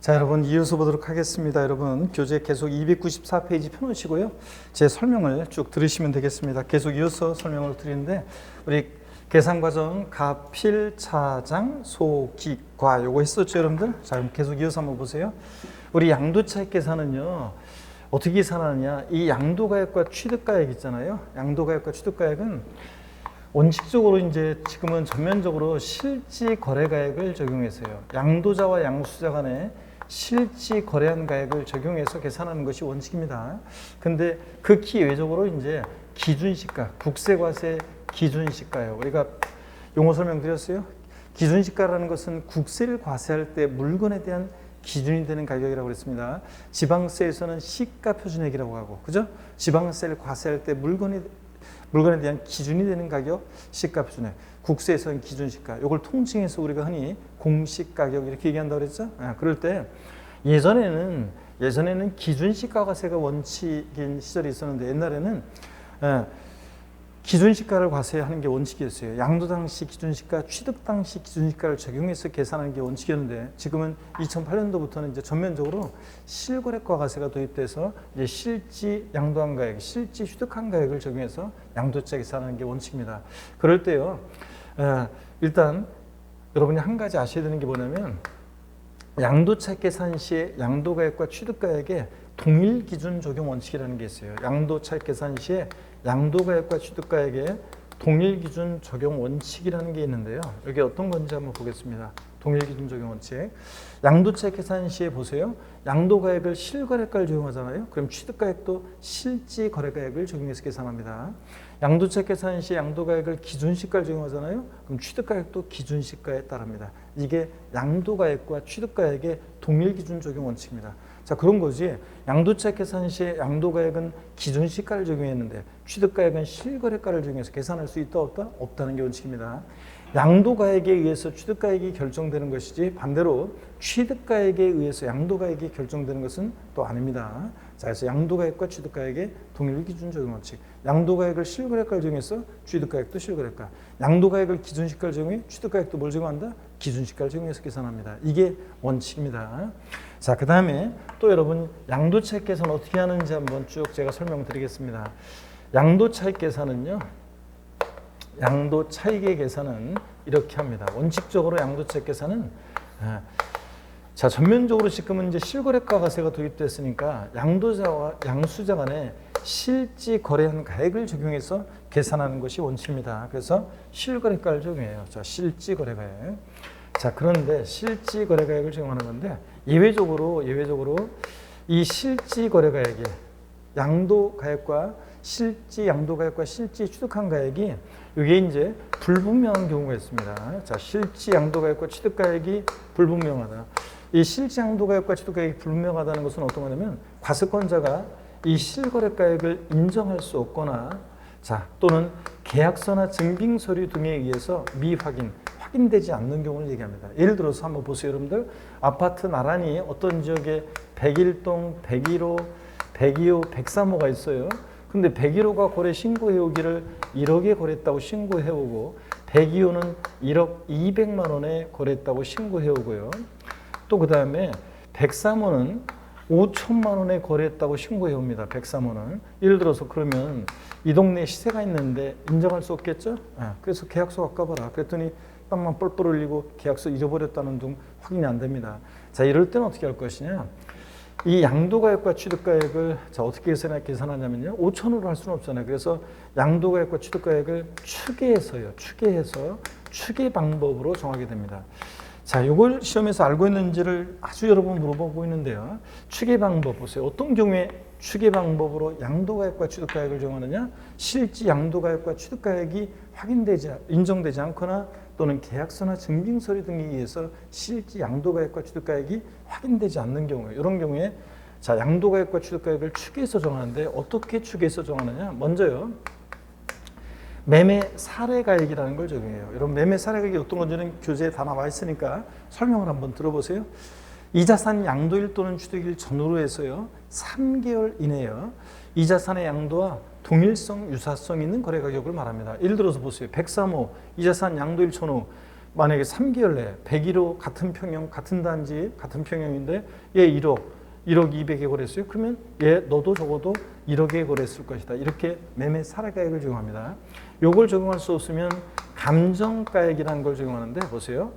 자, 여러분 이어서 보도록 하겠습니다. 여러분 교재 계속 294페이지 펴놓으시고요. 제 설명을 쭉 들으시면 되겠습니다. 계속 이어서 설명을 드리는데 우리 계산과정 가필, 차장, 소, 기, 과 요거 했었죠, 여러분들? 자, 그럼 계속 이어서 한번 보세요. 우리 양도차익 계산은요. 어떻게 계산하느냐? 이 양도가액과 취득가액 있잖아요. 양도가액과 취득가액은 원칙적으로 이제 지금은 전면적으로 실지 거래가액을 적용해서요. 양도자와 양수자 간에 실지 거래한 가액을 적용해서 계산하는 것이 원칙입니다. 근데 극히 예외적으로 이제 기준시가, 국세과세 기준시가예요. 우리가 용어 설명드렸어요. 기준시가라는 것은 국세를 과세할 때 물건에 대한 기준이 되는 가격이라고 그랬습니다. 지방세에서는 시가 표준액이라고 하고, 그죠? 지방세를 과세할 때 물건에 대한 기준이 되는 가격, 시가 표준액. 국세에서는 기준시가. 이걸 통칭해서 우리가 흔히 공시가격 이렇게 얘기한다고 그랬죠? 그럴 때 예전에는 기준시가과세가 원칙인 시절이 있었는데 옛날에는 기준시가를 과세하는 게 원칙이었어요. 양도 당시 기준시가, 취득 당시 기준시가를 적용해서 계산하는 게 원칙이었는데 지금은 2008년도부터는 이제 전면적으로 실거래가 과세가 도입돼서 이제 실지 양도한 가액, 실지 취득한 가액을 적용해서 양도차 계산하는 게 원칙입니다. 그럴 때요, 일단 여러분이 한 가지 아셔야 되는 게 뭐냐면 양도차 계산 시에 양도가액과 취득가액에 동일 기준 적용 원칙이라는 게 있어요. 양도차 계산 시에 양도가액과 취득가액에 동일 기준 적용 원칙이라는 게 있는데요. 여기 어떤 건지 한번 보겠습니다. 동일 기준 적용 원칙. 양도차 계산 시에 보세요. 양도가액을 실거래가를 적용하잖아요. 그럼 취득가액도 실지 거래가액을 적용해서 계산합니다. 양도차 계산 시 양도가액을 기준시가를 적용하잖아요. 그럼 취득가액도 기준시가에 따릅니다. 이게 양도가액과 취득가액의 동일 기준 적용 원칙입니다. 자, 그런 거지. 양도차 계산 시에 양도가액은 기준시가를 적용했는데 취득가액은 실거래가를 적용해서 계산할 수 있다 없다? 없다는 게 원칙입니다. 양도가액에 의해서 취득가액이 결정되는 것이지 반대로 취득가액에 의해서 양도가액이 결정되는 것은 또 아닙니다. 자, 그래서 양도가액과 취득가액의 동일 기준 적용 원칙. 양도가액을 실거래가를 적용해서 취득가액도 실거래가. 양도가액을 기준시가를 적용해 취득가액도 뭘 적용한다? 기준시가를 적용해서 계산합니다. 이게 원칙입니다. 자, 그 다음에 또 여러분 양도차익 계산 어떻게 하는지 한번 쭉 제가 설명드리겠습니다. 양도차익 계산은요. 양도차익의 계산은 이렇게 합니다. 원칙적으로 양도차익 계산은 자, 전면적으로 지금은 이제 실거래가 과세가 도입됐으니까 양도자와 양수자 간에 실지 거래한 가액을 적용해서 계산하는 것이 원칙입니다. 그래서 실거래가를 적용해요. 자, 실지 거래가액. 자, 그런데 실지 거래가액을 적용하는 건데 예외적으로 이 실지 거래가액이 양도가액과 실지 양도가액과 실지 취득한 가액이 이게 이제 불분명한 경우가 있습니다. 자, 실지 양도가액과 취득가액이 불분명하다. 이 실지 양도가액과 취득가액이 불분명하다는 것은 어떤 거냐면 과세권자가 이 실거래가액을 인정할 수 없거나 자, 또는 계약서나 증빙서류 등에 의해서 확인되지 않는 경우를 얘기합니다. 예를 들어서 한번 보세요, 여러분들. 아파트 나란히 어떤 지역에 101동, 101호, 102호, 103호가 있어요. 근데 101호가 거래 신고해오기를 1억에 거래했다고 신고해오고 102호는 1억 200만 원에 거래했다고 신고해오고요. 또 그 다음에 103호는 5천만 원에 거래했다고 신고해옵니다. 103호는. 예를 들어서 그러면 이 동네에 시세가 있는데 인정할 수 없겠죠? 그래서 계약서 바꿔봐라. 그랬더니 빵만 뻘뻘 흘리고 계약서 잃어버렸다는 등 확인이 안 됩니다. 자, 이럴 때는 어떻게 할 것이냐? 이 양도가액과 취득가액을 자, 어떻게 계산하냐면요. 5천으로 할 수는 없잖아요. 그래서 양도가액과 취득가액을 추계해서 추계 방법으로 정하게 됩니다. 자, 이걸 시험에서 알고 있는지를 아주 여러 번 물어보고 있는데요. 추계 방법 보세요. 어떤 경우에 추계 방법으로 양도가액과 취득가액을 정하느냐? 실지 양도가액과 취득가액이 인정되지 않거나 또는 계약서나 증빙서류 등에 의해서 실지 양도가액과 취득가액이 확인되지 않는 경우에 이런 경우에 자, 양도가액과 취득가액을 추계해서 정하는데 어떻게 추계해서 정하느냐? 먼저요. 매매 사례가액이라는 걸 적용해요. 여러분 매매 사례가액이 어떤 건지는 교재에 다 나와 있으니까 설명을 한번 들어보세요. 이 자산 양도일 또는 취득일 전후로 해서요. 3개월 이내에요. 이 자산의 양도와 동일성, 유사성 있는 거래 가격을 말합니다. 예를 들어서 보세요. 103호 이 자산 양도일 전후 만약에 3개월 내에 101호 같은 평형, 같은 단지, 같은 평형인데 얘 1억 200에 거래했어요. 그러면 얘 너도 적어도 1억에 거래했을 것이다. 이렇게 매매 사례가액을 적용합니다. 요걸 적용할 수 없으면 감정가액이라는 걸 적용하는데 보세요.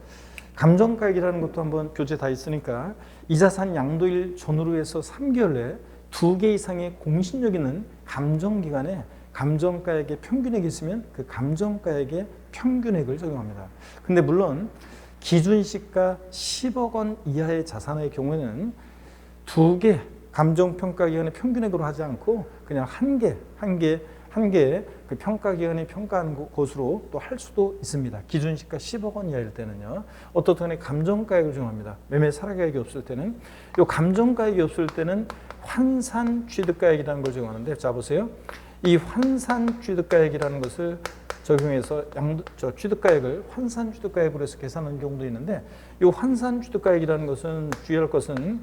감정가액이라는 것도 한번 교재 다 있으니까 이자산 양도일 전후로 해서 3개월 내에 2개 이상의 공신력 있는 감정기간에 감정가액의 평균액이 있으면 그 감정가액의 평균액을 적용합니다. 근데 물론 기준시가 10억 원 이하의 자산의 경우에는 2개 감정평가기관의 평균액으로 하지 않고 그냥 한 개의 그 평가기관이 평가하는 것으로 또 할 수도 있습니다. 기준시가 10억 원 이하일 때는요. 어떻든 감정가액을 적용합니다. 매매 사례가액이 없을 때는. 이 감정가액이 없을 때는 환산취득가액이라는 걸 적용하는데 자 보세요. 이 환산취득가액이라는 것을 적용해서 취득가액을 환산취득가액으로 해서 계산하는 경우도 있는데 이 환산취득가액이라는 것은 주의할 것은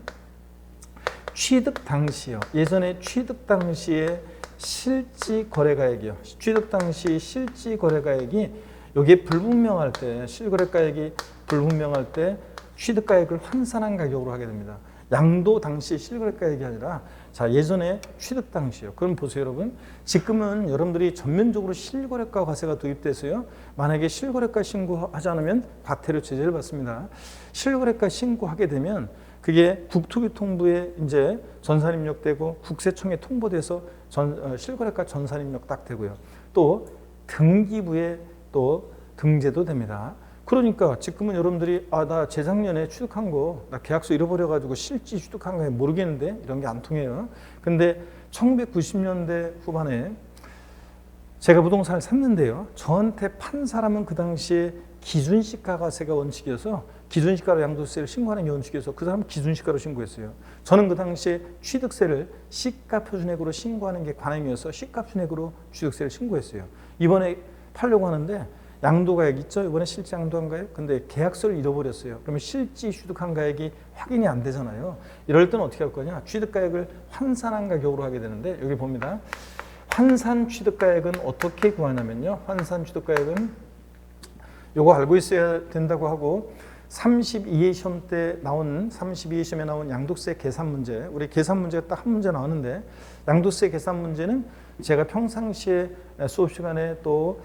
취득 당시요. 예전에 취득 당시에 실지 거래가액이요. 취득 당시 실지 거래가액이 여기에 불분명할 때 실거래가액이 불분명할 때 취득가액을 환산한 가격으로 하게 됩니다. 양도 당시 실거래가액이 아니라 자 예전에 취득 당시요. 그럼 보세요 여러분. 지금은 여러분들이 전면적으로 실거래가 과세가 도입돼서요. 만약에 실거래가 신고하지 않으면 과태료 제재를 받습니다. 실거래가 신고하게 되면 그게 국토교통부에 이제 전산 입력되고 국세청에 통보돼서 실거래가 전산 입력 딱 되고요. 또 등기부에 또 등재도 됩니다. 그러니까 지금은 여러분들이 나 재작년에 취득한 거 나 계약서 잃어버려가지고 실지 취득한 거 모르겠는데 이런 게 안 통해요. 근데 1990년대 후반에 제가 부동산을 샀는데요. 저한테 판 사람은 그 당시에 기준시가과세가 원칙이어서 기준시가로 양도세를 신고하는 게 원칙이어서 그 사람은 기준시가로 신고했어요. 저는 그 당시에 취득세를 시가표준액으로 신고하는 게 관행이어서 시가표준액으로 취득세를 신고했어요. 이번에 팔려고 하는데 양도가액 있죠? 이번에 실지 양도한 가액? 근데 계약서를 잃어버렸어요. 그러면 실지 취득한 가액이 확인이 안 되잖아요. 이럴 때는 어떻게 할 거냐? 취득가액을 환산한 가격으로 하게 되는데 여기 봅니다. 환산 취득가액은 어떻게 구하냐면요. 환산 취득가액은 요거 알고 있어야 된다고 하고 32회 시험 때 나온 32회 시험에 나온 양도세 계산 문제 우리 계산 문제가 딱 한 문제 나왔는데 양도세 계산 문제는 제가 평상시에 수업 시간에 또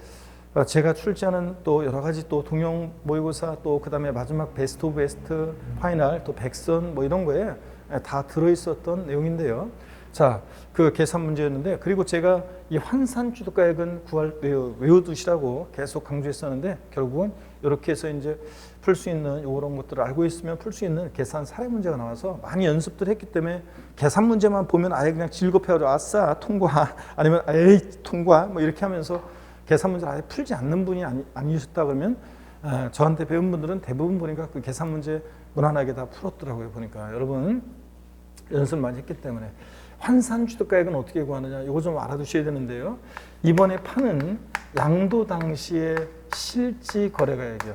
제가 출제하는 또 여러 가지 또 동영 모의고사 또 그다음에 마지막 베스트 오브 베스트 파이널 또 백선 뭐 이런 거에 다 들어 있었던 내용인데요. 자, 그 계산 문제였는데 그리고 제가 이 환산 취득가액은 외워두시라고 계속 강조했었는데 결국은 이렇게 해서 이제 풀 수 있는 이런 것들을 알고 있으면 풀 수 있는 계산 사례 문제가 나와서 많이 연습들 했기 때문에 계산 문제만 보면 아예 그냥 즐겁해가지고 아싸 통과 아니면 에이 통과 뭐 이렇게 하면서 계산 문제를 아예 풀지 않는 분이 아니셨다 그러면 저한테 배운 분들은 대부분 보니까 그 계산 문제 무난하게 다 풀었더라고요. 보니까 여러분 연습을 많이 했기 때문에 환산 취득가액은 어떻게 구하느냐 이거 좀 알아두셔야 되는데요. 이번에 파는 양도 당시의 실지 거래가액이요.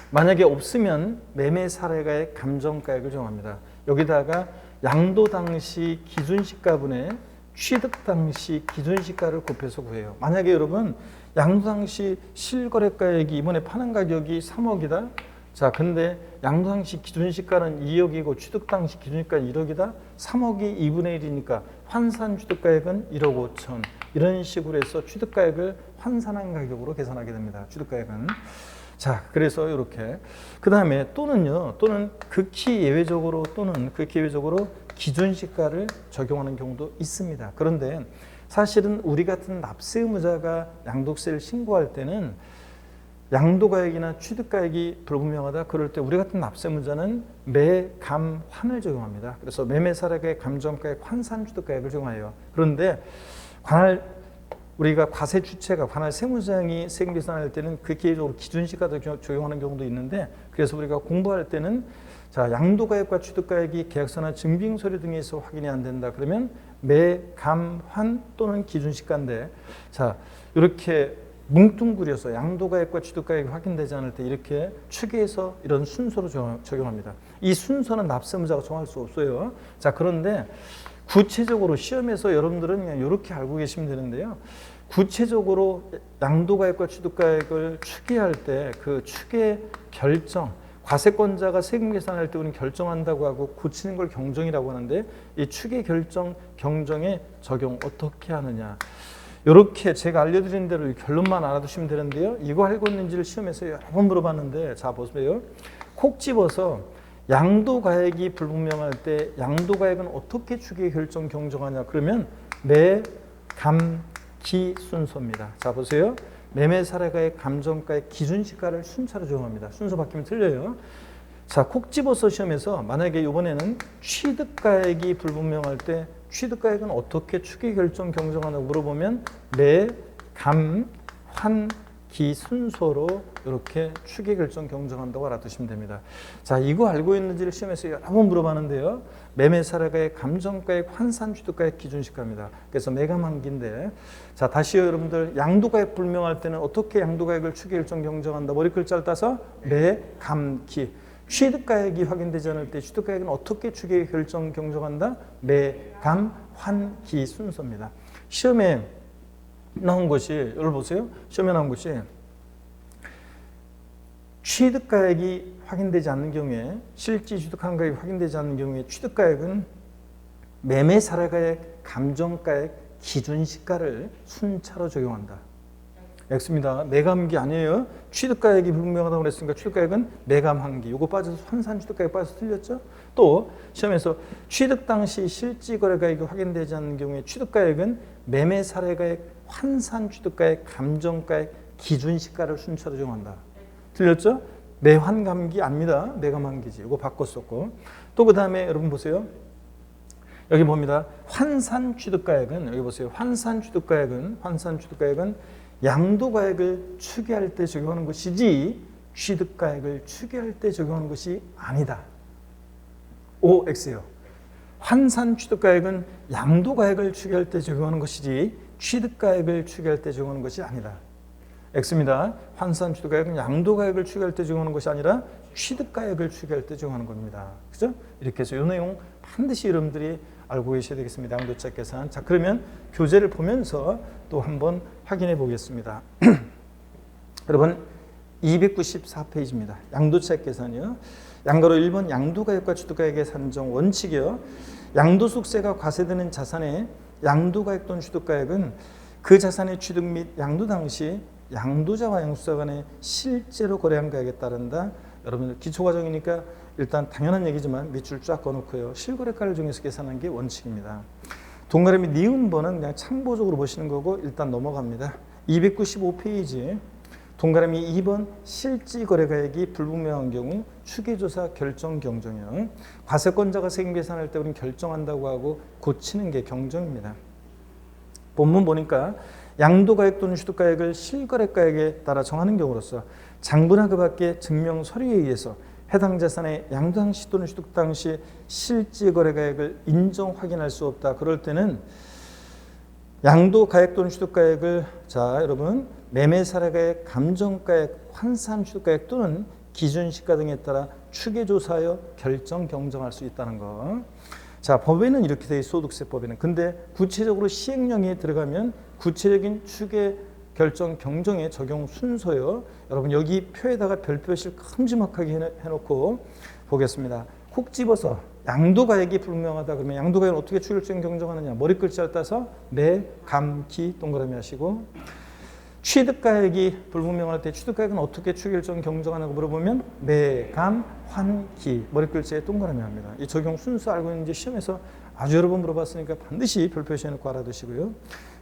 만약에 없으면 매매 사례가액 감정가액을 정합니다. 여기다가 양도 당시 기준시가분의 취득 당시 기준시가를 곱해서 구해요. 만약에 여러분 양도 당시 실거래가액이 이번에 파는 가격이 3억이다. 자, 근데 양도 당시 기준시가는 2억이고 취득 당시 기준시가는 1억이다. 3억이 2분의 1이니까 환산 취득가액은 1억 5천. 이런 식으로 해서 취득가액을 환산한 가격으로 계산하게 됩니다. 취득가액은. 자, 그래서 이렇게 그 다음에 또는 극히 예외적으로 기준시가를 적용하는 경우도 있습니다. 그런데 사실은 우리 같은 납세 의무자가 양도세를 신고할 때는 양도가액이나 취득가액이 불분명하다. 그럴 때 우리 같은 납세 의무자는 매감환을 적용합니다. 그래서 매매사례가액, 감정가액, 환산취득가액을 적용해요. 그런데 우리가 과세 주체가 관할 세무장이 세금 계산할 때는 그 기회적으로 기준시가도 적용하는 경우도 있는데 그래서 우리가 공부할 때는 자 양도가액과 취득가액이 계약서나 증빙서류 등에서 확인이 안 된다. 그러면 매감환 또는 기준시가인데 자 이렇게 뭉뚱그려서 양도가액과 취득가액이 확인되지 않을 때 이렇게 추계해서 이런 순서로 적용합니다. 이 순서는 납세의무자가 정할 수 없어요. 자 그런데 구체적으로 시험에서 여러분들은 그냥 이렇게 알고 계시면 되는데요. 구체적으로 양도가액과 취득가액을 추계할 때 그 추계 결정, 과세권자가 세금 계산할 때 우리는 결정한다고 하고 고치는 걸 경정이라고 하는데 이 추계 결정 경정의 적용 어떻게 하느냐. 이렇게 제가 알려드린 대로 결론만 알아두시면 되는데요. 이거 알고 있는지를 시험에서 여러 번 물어봤는데 자 보세요. 콕 집어서 양도가액이 불분명할 때 양도가액은 어떻게 추계 결정 경정하냐. 그러면 매, 감, 기 순서입니다. 자 보세요. 매매 사례가액, 감정가액, 기준시가를 순차로 적용합니다. 순서 바뀌면 틀려요. 자, 콕 집어서 시험에서 만약에 이번에는 취득가액이 불분명할 때 취득가액은 어떻게 추계 결정 경정하냐고 물어보면 매, 감, 환, 기 순서로 이렇게 추계 결정 경정한다고 알아두시면 됩니다. 자, 이거 알고 있는지를 시험에서 여러 번 물어봤는데요. 매매 사례가액, 감정가액, 환산 취득가액, 기준시가입니다. 그래서 매감한기인데 자, 다시요 여러분들 양도가액 불명할 때는 어떻게 양도가액을 추계 결정 경정한다. 머리 글자를 따서 매, 감, 기. 취득가액이 확인되지 않을 때 취득가액은 어떻게 추계 결정 경정한다? 매, 감, 환, 기 순서입니다. 시험에 나온 것이 여러분 보세요. 시험에 나온 것이 취득가액이 확인되지 않는 경우에 실질 취득한 가액이 확인되지 않는 경우에 취득가액은 매매 사례가액, 감정가액, 기준시가를 순차로 적용한다. X입니다. 매감기 아니에요. 취득가액이 불분명하다고 그랬으니까 취득가액은 매감한기. 이거 빠져서 환산 취득가액 빠져서 틀렸죠. 또 시험에서 취득 당시 실지거래가액이 확인되지 않는 경우에 취득가액은 매매 사례가액, 환산 취득가액, 감정가액, 기준시가를 순차로 적용한다. 틀렸죠? 매환감기 아닙니다. 매감한기지. 이거 바꿨었고. 또 그 다음에 여러분 보세요. 여기 봅니다. 환산 취득가액은 여기 보세요. 환산 취득가액은 양도가액을 추계할 때 적용하는 것이지 취득가액을 추계할 때 적용하는 것이 아니다. OX예요. 환산 취득가액은 양도가액을 추계할 때 적용하는 것이지 취득가액을 추계할 때 적용하는 것이 아니다. X입니다. 환산 취득가액은 양도가액을 추계할 때 적용하는 것이 아니라 취득가액을 추계할 때 적용하는 겁니다. 그죠? 이렇게 해서 이 내용 반드시 여러분들이 알고 계셔야 되겠습니다. 양도차 계산. 자, 그러면 교재를 보면서 또 한번 확인해 보겠습니다. 여러분 294페이지입니다. 양도차 계산이요. 양가로 1번 양도가액과 취득가액의 산정 원칙이요. 양도소득세가 과세되는 자산의 양도가액 또는 취득가액은 그 자산의 취득 및 양도 당시 양도자와 양수자 간에 실제로 거래한 가액에 따른다. 여러분들 기초과정이니까 일단 당연한 얘기지만 밑줄 쫙 꺼놓고요. 실거래가를 정해서 계산하는 게 원칙입니다. 동그라미 니은번은 그냥 참고적으로 보시는 거고 일단 넘어갑니다. 295페이지 동그라미 2번 실지거래가액이 불분명한 경우 추계조사 결정 경정이요. 과세권자가 세금 계산할 때 우리는 결정한다고 하고 고치는 게 경정입니다. 본문 보니까 양도가액 또는 취득가액을 실거래가액에 따라 정하는 경우로서 장부나 그 밖의 증명 서류에 의해서 해당 자산의 양도 당시 또는 취득 당시 실지거래가액을 인정 확인할 수 없다. 그럴 때는 양도가액 또는 취득가액을 자 여러분 매매사례가액, 감정가액, 환산 취득가액 또는 기준시가 등에 따라 추계조사하여 결정 경정할 수 있다는 거. 자 법에는 이렇게 돼 있어요. 소득세법에는. 근데 구체적으로 시행령에 들어가면 구체적인 추계 결정 경정의 적용 순서요. 여러분 여기 표에다가 별표실 큼지막하게 해놓고 보겠습니다. 콕 집어서 양도가액이 불분명하다 그러면 양도가액은 어떻게 추계 결정 경정하느냐. 머리 글자를 따서 매, 감, 기 동그라미 하시고 취득가액이 불분명할 때 취득가액은 어떻게 추계 결정 경정하냐고 물어보면 매, 감, 환, 기 머리 글자에 동그라미 합니다. 이 적용 순서 알고 있는지 시험에서 아주 여러 번 물어봤으니까 반드시 별표시 해놓고 알아두시고요.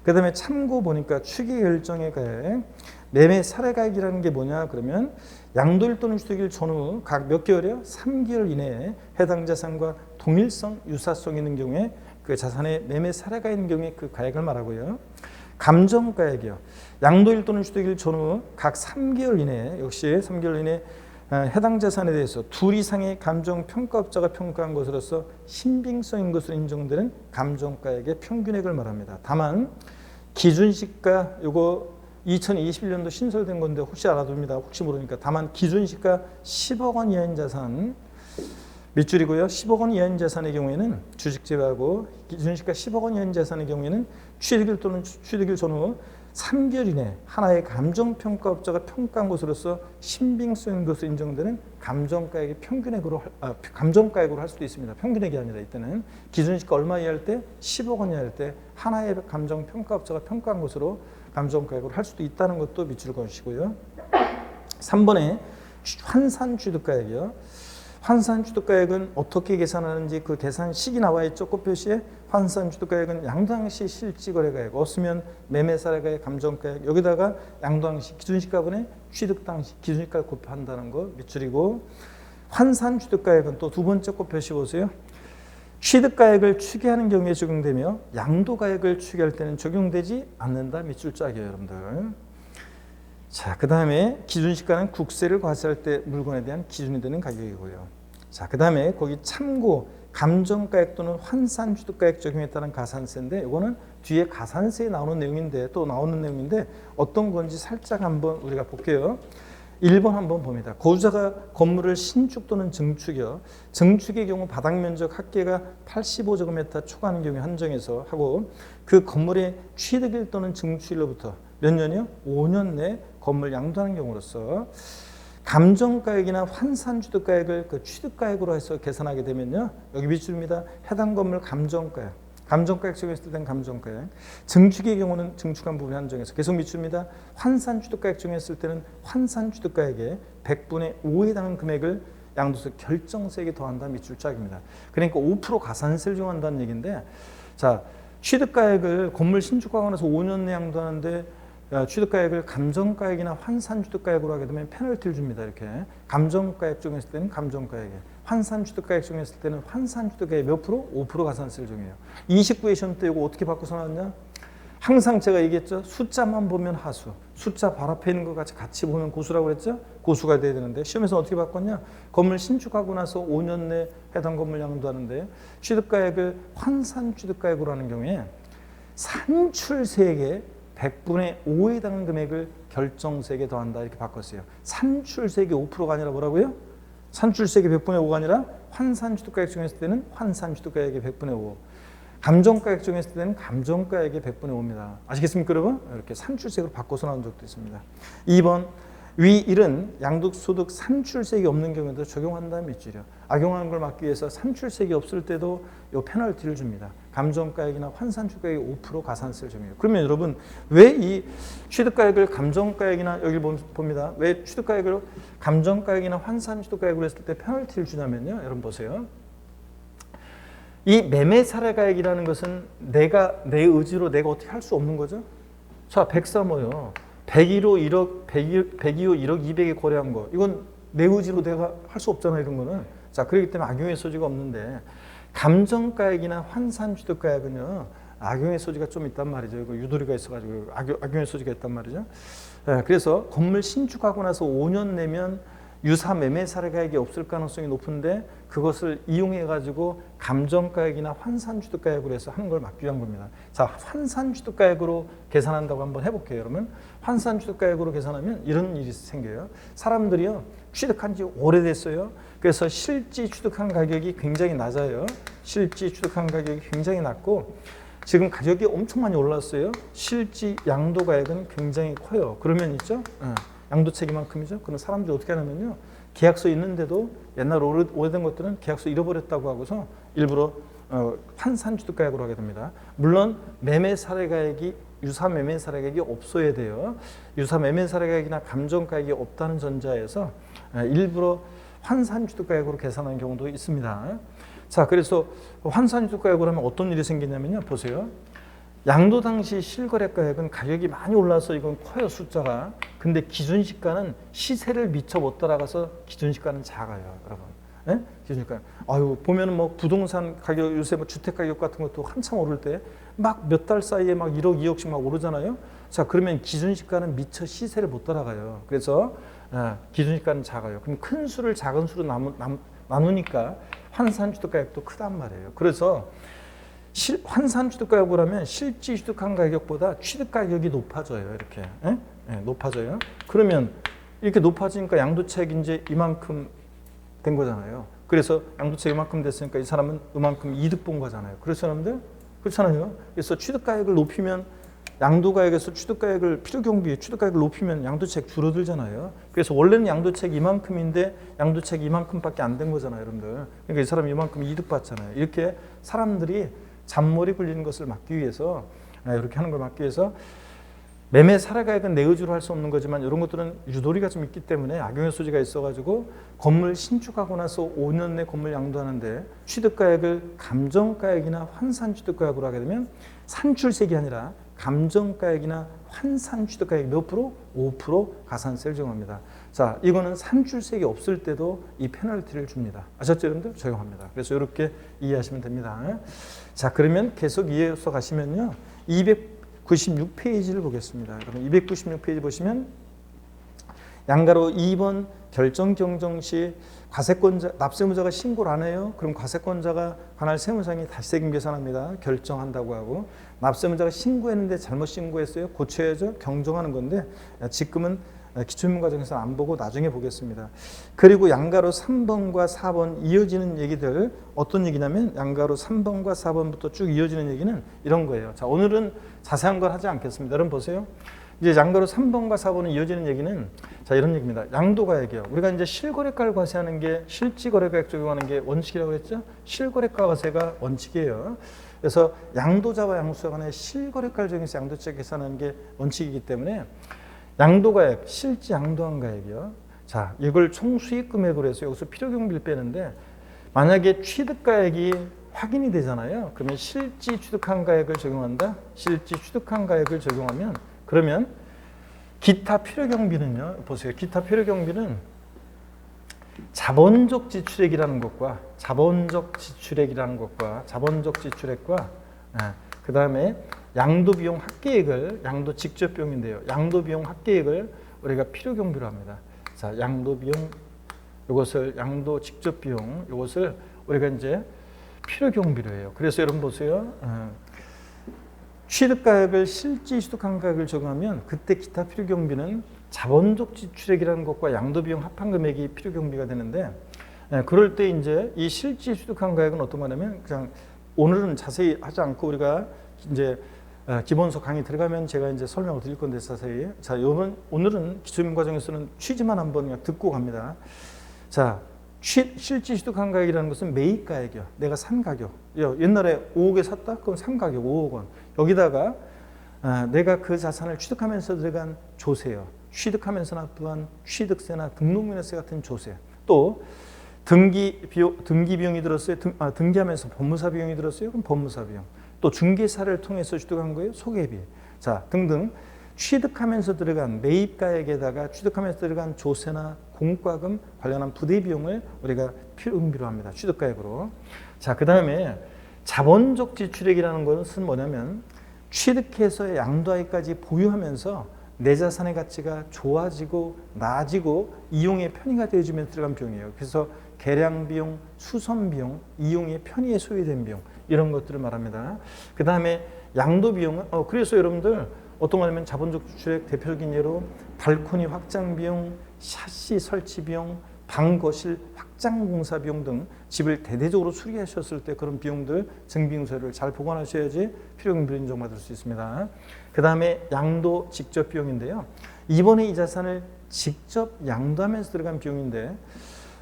그 다음에 참고 보니까 추계 결정의 가액, 매매 사례가액이라는 게 뭐냐 그러면 양도일 또는 취득일 전후 각 몇 개월이요? 3개월 이내에 해당 자산과 동일성, 유사성 있는 경우에 그 자산의 매매 사례가 있는 경우에 그 가액을 말하고요. 감정가액이요. 양도일 또는 취득일 전후 각 3개월 이내에 역시 3개월 이내에 해당 자산에 대해서 둘 이상의 감정평가업자가 평가한 것으로서 신빙성인 것으로 인정되는 감정가액의 평균액을 말합니다. 다만 기준시가 요거 2021년도 신설된 건데 혹시 알아둡니다. 혹시 모르니까. 다만 기준시가 10억 원 이하인 자산 밑줄이고요. 10억 원 이하인 자산의 경우에는 주식 제외하고 기준시가 10억 원 이하인 자산의 경우에는 취득일 또는 취득일 전후 3개월 이내 하나의 감정평가업자가 평가한 것으로서 신빙성인 것으로 인정되는 감정가액의 평균액으로 감정가액으로 할 수도 있습니다. 평균액이 아니라 이때는 기준시가 얼마 이하일 때 10억 원 이하일 때 하나의 감정평가업자가 평가한 것으로 감정가액으로 할 수도 있다는 것도 밑줄 그으시고요. 3번에 환산취득가액이요. 환산취득가액은 어떻게 계산하는지 그 계산식이 나와 있죠. 꽃표시에 환산취득가액은 양도당시 실지거래가액, 없으면 매매사례가액, 감정가액, 여기다가 양도당시 기준시가분의 취득당시 기준시가를 곱한다는 거 밑줄이고, 환산취득가액은 또 두 번째 꽃표시 보세요. 취득가액을 추계하는 경우에 적용되며 양도가액을 추계할 때는 적용되지 않는다. 밑줄 짝이에요, 여러분들. 자, 그 다음에 기준시가는 국세를 과세할 때 물건에 대한 기준이 되는 가격이고요. 자, 그 다음에 거기 참고 감정가액 또는 환산취득가액 적용에 따른 가산세인데, 이거는 뒤에 가산세에 나오는 내용인데, 또 나오는 내용인데 어떤 건지 살짝 한번 우리가 볼게요. 1번 한번 봅니다. 거주자가 건물을 신축 또는 증축이요. 증축의 경우 바닥면적 합계가 85제곱미터 초과하는 경우에 한정해서 하고, 그 건물의 취득일 또는 증축일로부터 몇 년이요? 5년 내 건물 양도하는 경우로서 감정가액이나 환산취득가액을 그 취득가액으로 해서 계산하게 되면요, 여기 밑줄입니다. 해당 건물 감정가액, 감정가액 적용했을 때는 감정가액, 증축의 경우는 증축한 부분에 한정해서 계속 밑줄입니다. 환산취득가액 적용했을 때는 환산취득가액의 100분의 5에 해당하는 금액을 양도세 결정세액에 더한다. 밑줄 짝입니다. 그러니까 5% 가산세를 적용한다는 얘기인데, 자, 취득가액을 건물 신축하고 나서 5년 내 양도하는데 취득가액을 감정가액이나 환산취득가액으로 하게 되면 페널티를 줍니다. 이렇게 감정가액 적용했을 때는 감정가액에, 환산취득가액 적용했을 때는 환산취득가액 몇 프로? 5% 가산세를 적용해요. 29회 시험 때 이거 어떻게 바꿔서 나왔냐? 항상 제가 얘기했죠. 숫자만 보면 하수, 숫자 발 앞에 있는 것 같이 보면 고수라고 그랬죠. 고수가 돼야 되는데 시험에서 어떻게 바꿨냐? 건물 신축하고 나서 5년 내 해당 건물 양도하는데 취득가액을 환산취득가액으로 하는 경우에 산출세액의 100분의 5에 해당하는 금액을 결정세액에 더한다. 이렇게 바꿨어요. 산출세액이 5%가 아니라 뭐라고요? 산출세액이 100분의 5가 아니라 환산취득가액 적용했을 때는 환산취득가액의 100분의 5, 감정가액 적용했을 때는 감정가액의 100분의 5입니다. 아시겠습니까, 여러분? 이렇게 산출세액으로 바꿔서 나온 적도 있습니다. 2번, 위 1은 양도소득 산출세액이 없는 경우에도 적용한다는 밑줄이요. 악용하는 걸 막기 위해서 산출세액이 없을 때도 이 페널티를 줍니다. 감정가액이나 환산취득가액이 5% 가산세를 적용해요. 그러면 여러분, 왜 이 취득가액을 감정가액이나 여기 봅니다. 왜 취득가액을 감정가액이나 환산취득가액으로 했을 때 페널티를 주냐면요. 여러분 보세요. 이 매매사례가액이라는 것은 내 의지로 내가 어떻게 할 수 없는 거죠. 자, 103호요. 102호 1억, 102호 1억 200에 거래한 거. 이건 내 의지로 내가 할 수 없잖아요, 이런 거는. 자, 그렇기 때문에 악용의 소지가 없는데, 감정가액이나 환산취득가액은요, 악용의 소지가 좀 있단 말이죠. 이거 유도리가 있어가지고 악용의 소지가 있단 말이죠. 네, 그래서 건물 신축하고 나서 5년 내면 유사 매매 사례가액이 없을 가능성이 높은데, 그것을 이용해가지고 감정가액이나 환산취득가액으로 해서 하는 걸 막기 위한 겁니다. 자, 환산취득가액으로 계산한다고 한번 해볼게요, 여러분. 환산취득가액으로 계산하면 이런 일이 생겨요. 사람들이요, 취득한 지 오래됐어요. 그래서 실지 취득한 가격이 굉장히 낮아요. 실지 취득한 가격이 굉장히 낮고, 지금 가격이 엄청 많이 올랐어요. 실지 양도가액은 굉장히 커요. 그러면 있죠? 양도체계만큼이죠. 그럼 사람들이 어떻게 하냐면요, 계약서 있는데도 옛날 오래된 것들은 계약서 잃어버렸다고 하고서 일부러 환산취득가액으로 하게 됩니다. 물론 매매사례가액이 유사 매매사례가액이 없어야 돼요. 유사 매매사례가액이나 감정가액이 없다는 전제하에서 일부러 환산취득가액으로 계산하는 경우도 있습니다. 자, 그래서 환산취득가액으로 하면 어떤 일이 생기냐면요, 보세요. 양도 당시 실거래가액은 가격이 많이 올라서 이건 커요, 숫자가. 근데 기준시가는 시세를 미처 못 따라가서 기준시가는 작아요, 여러분. 네? 기준시가. 아유, 보면은 뭐 부동산 가격, 요새 뭐 주택 가격 같은 것도 한참 오를 때 막 몇 달 사이에 막 1억, 2억씩 막 오르잖아요. 자, 그러면 기준시가는 미처 시세를 못 따라가요. 그래서 기준시가는 작아요. 그럼 큰 수를 작은 수로 나누니까 환산취득가액도 크단 말이에요. 그래서 환산취득가액으로 하면 실지 취득한 가격보다 취득가격이 높아져요. 이렇게 높아져요. 그러면 이렇게 높아지니까 양도차익이 이제 이만큼 된 거잖아요. 그래서 양도차익이 이만큼 됐으니까 이 사람은 이만큼 이득 본 거잖아요. 그렇죠, 여러분들? 그렇잖아요. 그래서 취득가액을 높이면 양도가액에서 취득가액을 필요경비 취득가액을 높이면 양도책 줄어들잖아요. 그래서 원래는 양도책 이만큼인데 양도책 이만큼밖에 안 된 거잖아요, 여러분들. 그러니까 이 사람 이만큼 이득 받잖아요. 이렇게 사람들이 잔머리 굴리는 것을 막기 위해서 이렇게 하는 걸 막기 위해서 매매 사례가액은 내 의지로 할 수 없는 거지만 이런 것들은 유도리가 좀 있기 때문에 악용의 소지가 있어가지고 건물 신축하고 나서 5년 내 건물 양도하는데 취득가액을 감정가액이나 환산취득가액으로 하게 되면 산출세가 아니라 감정가액이나 환산취득가액 몇 프로? 5% 가산세를 적용합니다. 자, 이거는 산출세가 없을 때도 이 페널티를 줍니다. 아셨죠, 여러분들? 적용합니다. 그래서 이렇게 이해하시면 됩니다. 자, 그러면 계속 이해해서 가시면요. 296페이지를 보겠습니다. 그럼 296페이지 보시면 양가로 2번 결정경정 시 과세권자, 납세무자가 신고를 안 해요. 그럼 과세권자가 관할 세무상이 다시세금 계산합니다. 결정한다고 하고 납세무자가 신고했는데 잘못 신고했어요. 고쳐야죠. 경정하는 건데 지금은 기초입문 과정에서 안 보고 나중에 보겠습니다. 그리고 양가로 3번과 4번 이어지는 얘기들 어떤 얘기냐면 양가로 3번과 4번부터 쭉 이어지는 얘기는 이런 거예요. 자, 오늘은 자세한 걸 하지 않겠습니다. 여러분 보세요. 이제 양가로 3번과 4번은 이어지는 얘기는 자, 이런 얘기입니다. 양도가액이요. 우리가 이제 실거래가를 과세하는 게 실지거래가액 적용하는 게 원칙이라고 그랬죠. 실거래가 과세가 원칙이에요. 그래서 양도자와 양수자 간의 실거래가를 적용해서 양도책 계산하는 게 원칙이기 때문에 양도가액, 실지 양도한 가액이요. 자, 이걸 총수익 금액으로 해서 여기서 필요경비를 빼는데 만약에 취득가액이 확인이 되잖아요. 그러면 실지 취득한 가액을 적용한다. 실지 취득한 가액을 적용하면 그러면 기타 필요경비는요. 보세요. 기타 필요경비는 자본적 지출액이라는 것과 자본적 지출액과 그 다음에 양도비용 합계액을 양도 직접 비용인데요. 양도비용 합계액을 우리가 필요경비로 합니다. 자, 양도비용 이것을 양도 직접 비용 이것을 우리가 이제 필요경비로 해요. 그래서 여러분 보세요. 취득가액을 실지 취득한 가액을 적용하면 그때 기타 필요경비는 자본적 지출액이라는 것과 양도비용 합한 금액이 필요경비가 되는데 그럴 때 이제 이 실지 취득한 가액은 어떤 거냐면 그냥 오늘은 자세히 하지 않고 우리가 이제 기본서 강의 들어가면 제가 이제 설명을 드릴 건데 자세히. 자, 오늘은 기초입문 과정에서는 취지만 한번 그냥 듣고 갑니다. 자, 실지 취득한 가액이라는 것은 매입가액이요. 내가 산 가격. 옛날에 5억에 샀다? 그럼 산 가격 5억 원. 여기다가 내가 그 자산을 취득하면서 들어간 조세요. 취득하면서 납부한 취득세나 등록면허세 같은 조세. 또 등기 비용이 들었어요. 등기하면서 법무사 비용이 들었어요. 그럼 법무사 비용. 또 중개사를 통해서 취득한 거예요. 소개비. 자, 등등 취득하면서 들어간 매입가액에다가 취득하면서 들어간 조세나 공과금 관련한 부대 비용을 우리가 필요경비로 합니다. 취득가액으로. 자, 그 다음에 자본적 지출액이라는 것은 뭐냐면 취득해서 양도하기까지 보유하면서 내 자산의 가치가 좋아지고 나아지고 이용의 편의가 되어지면서 들어간 비용이에요. 그래서 계량 비용, 수선 비용, 이용의 편의에 소요된 비용 이런 것들을 말합니다. 그 다음에 양도 비용은 그래서 여러분들 어떤 거냐면 자본적 지출액 대표적인 예로 발코니 확장 비용, 샤시 설치 비용, 방 거실 확장 공사 비용 등 집을 대대적으로 수리하셨을 때 그런 비용들 증빙서를 잘 보관하셔야지 필요경비를 인정받을 수 있습니다. 그 다음에 양도 직접 비용인데요. 이번에 이 자산을 직접 양도하면서 들어간 비용인데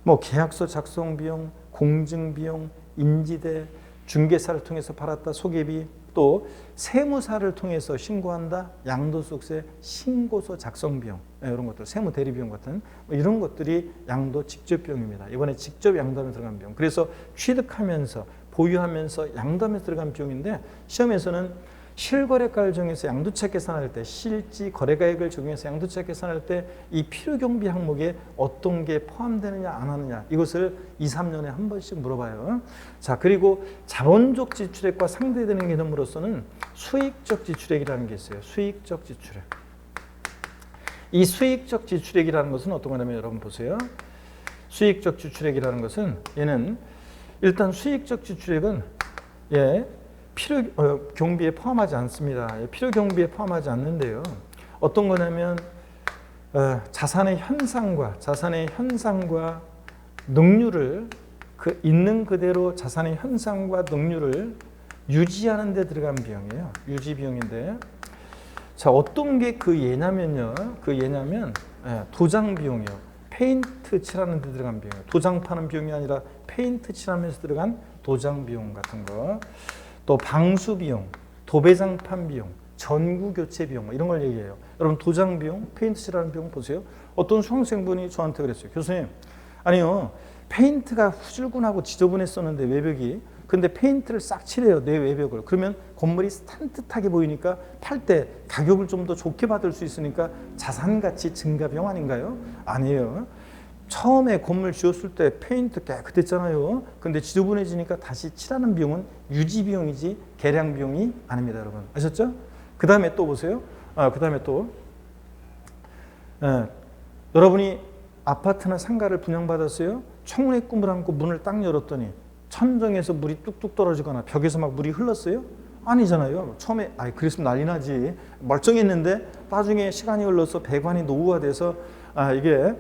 뭐 계약서 작성 비용, 공증 비용, 인지대, 중개사를 통해서 팔았다 소개비, 또 세무사를 통해서 신고한다 양도소득세 신고서 작성 비용 이런 것들 세무 대리 비용 같은 이런 것들이 양도 직접 비용입니다. 이번에 직접 양도하면서 들어간 비용. 그래서 취득하면서 보유하면서 양도하면서 들어간 비용인데 시험에서는 실거래가를 정해서 양도책 계산할 때 실지 거래가액을 적용해서 양도책 계산할 때 이 필요경비 항목에 어떤 게 포함되느냐 안 하느냐 이것을 2, 3년에 한 번씩 물어봐요. 자, 그리고 자본적 지출액과 상대되는 개념으로서는 수익적 지출액이라는 게 있어요. 수익적 지출액. 이 수익적 지출액이라는 것은 어떤 거냐면 여러분 보세요. 수익적 지출액이라는 것은 얘는 일단 수익적 지출액은 필요경비에 포함하지 않습니다. 필요경비에 포함하지 않는데요. 어떤 거냐면 자산의 현상과 능률을 있는 그대로 자산의 현상과 능률을 유지하는 데 들어간 비용이에요. 유지 비용인데 자, 어떤 게 그 예냐면요. 그 예냐면 도장 비용이요. 페인트 칠하는 데 들어간 비용이요. 도장 파는 비용이 아니라 페인트 칠하면서 들어간 도장 비용 같은 거. 또 방수 비용, 도배장판 비용, 전구 교체 비용 이런 걸 얘기해요. 여러분 도장 비용, 페인트 칠하는 비용 보세요. 어떤 수험생분이 저한테 그랬어요. 교수님, 아니요. 페인트가 후줄근하고 지저분했었는데 외벽이 근데 페인트를 싹 칠해요. 내 외벽을. 그러면 건물이 산뜻하게 보이니까 팔 때 가격을 좀 더 좋게 받을 수 있으니까 자산가치 증가 비용 아닌가요? 아니에요. 처음에 건물 지었을 때 페인트 깨끗했잖아요. 근데 지저분해지니까 다시 칠하는 비용은 유지 비용이지 개량 비용이 아닙니다, 여러분. 아셨죠? 그 다음에 또 보세요. 그 다음에 또 여러분이 아파트나 상가를 분양받았어요. 청운의 꿈을 안고 문을 딱 열었더니 천정에서 물이 뚝뚝 떨어지거나 벽에서 막 물이 흘렀어요? 아니잖아요. 처음에 그랬으면 난리 나지. 멀쩡했는데 나중에 시간이 흘러서 배관이 노후가 돼서 이게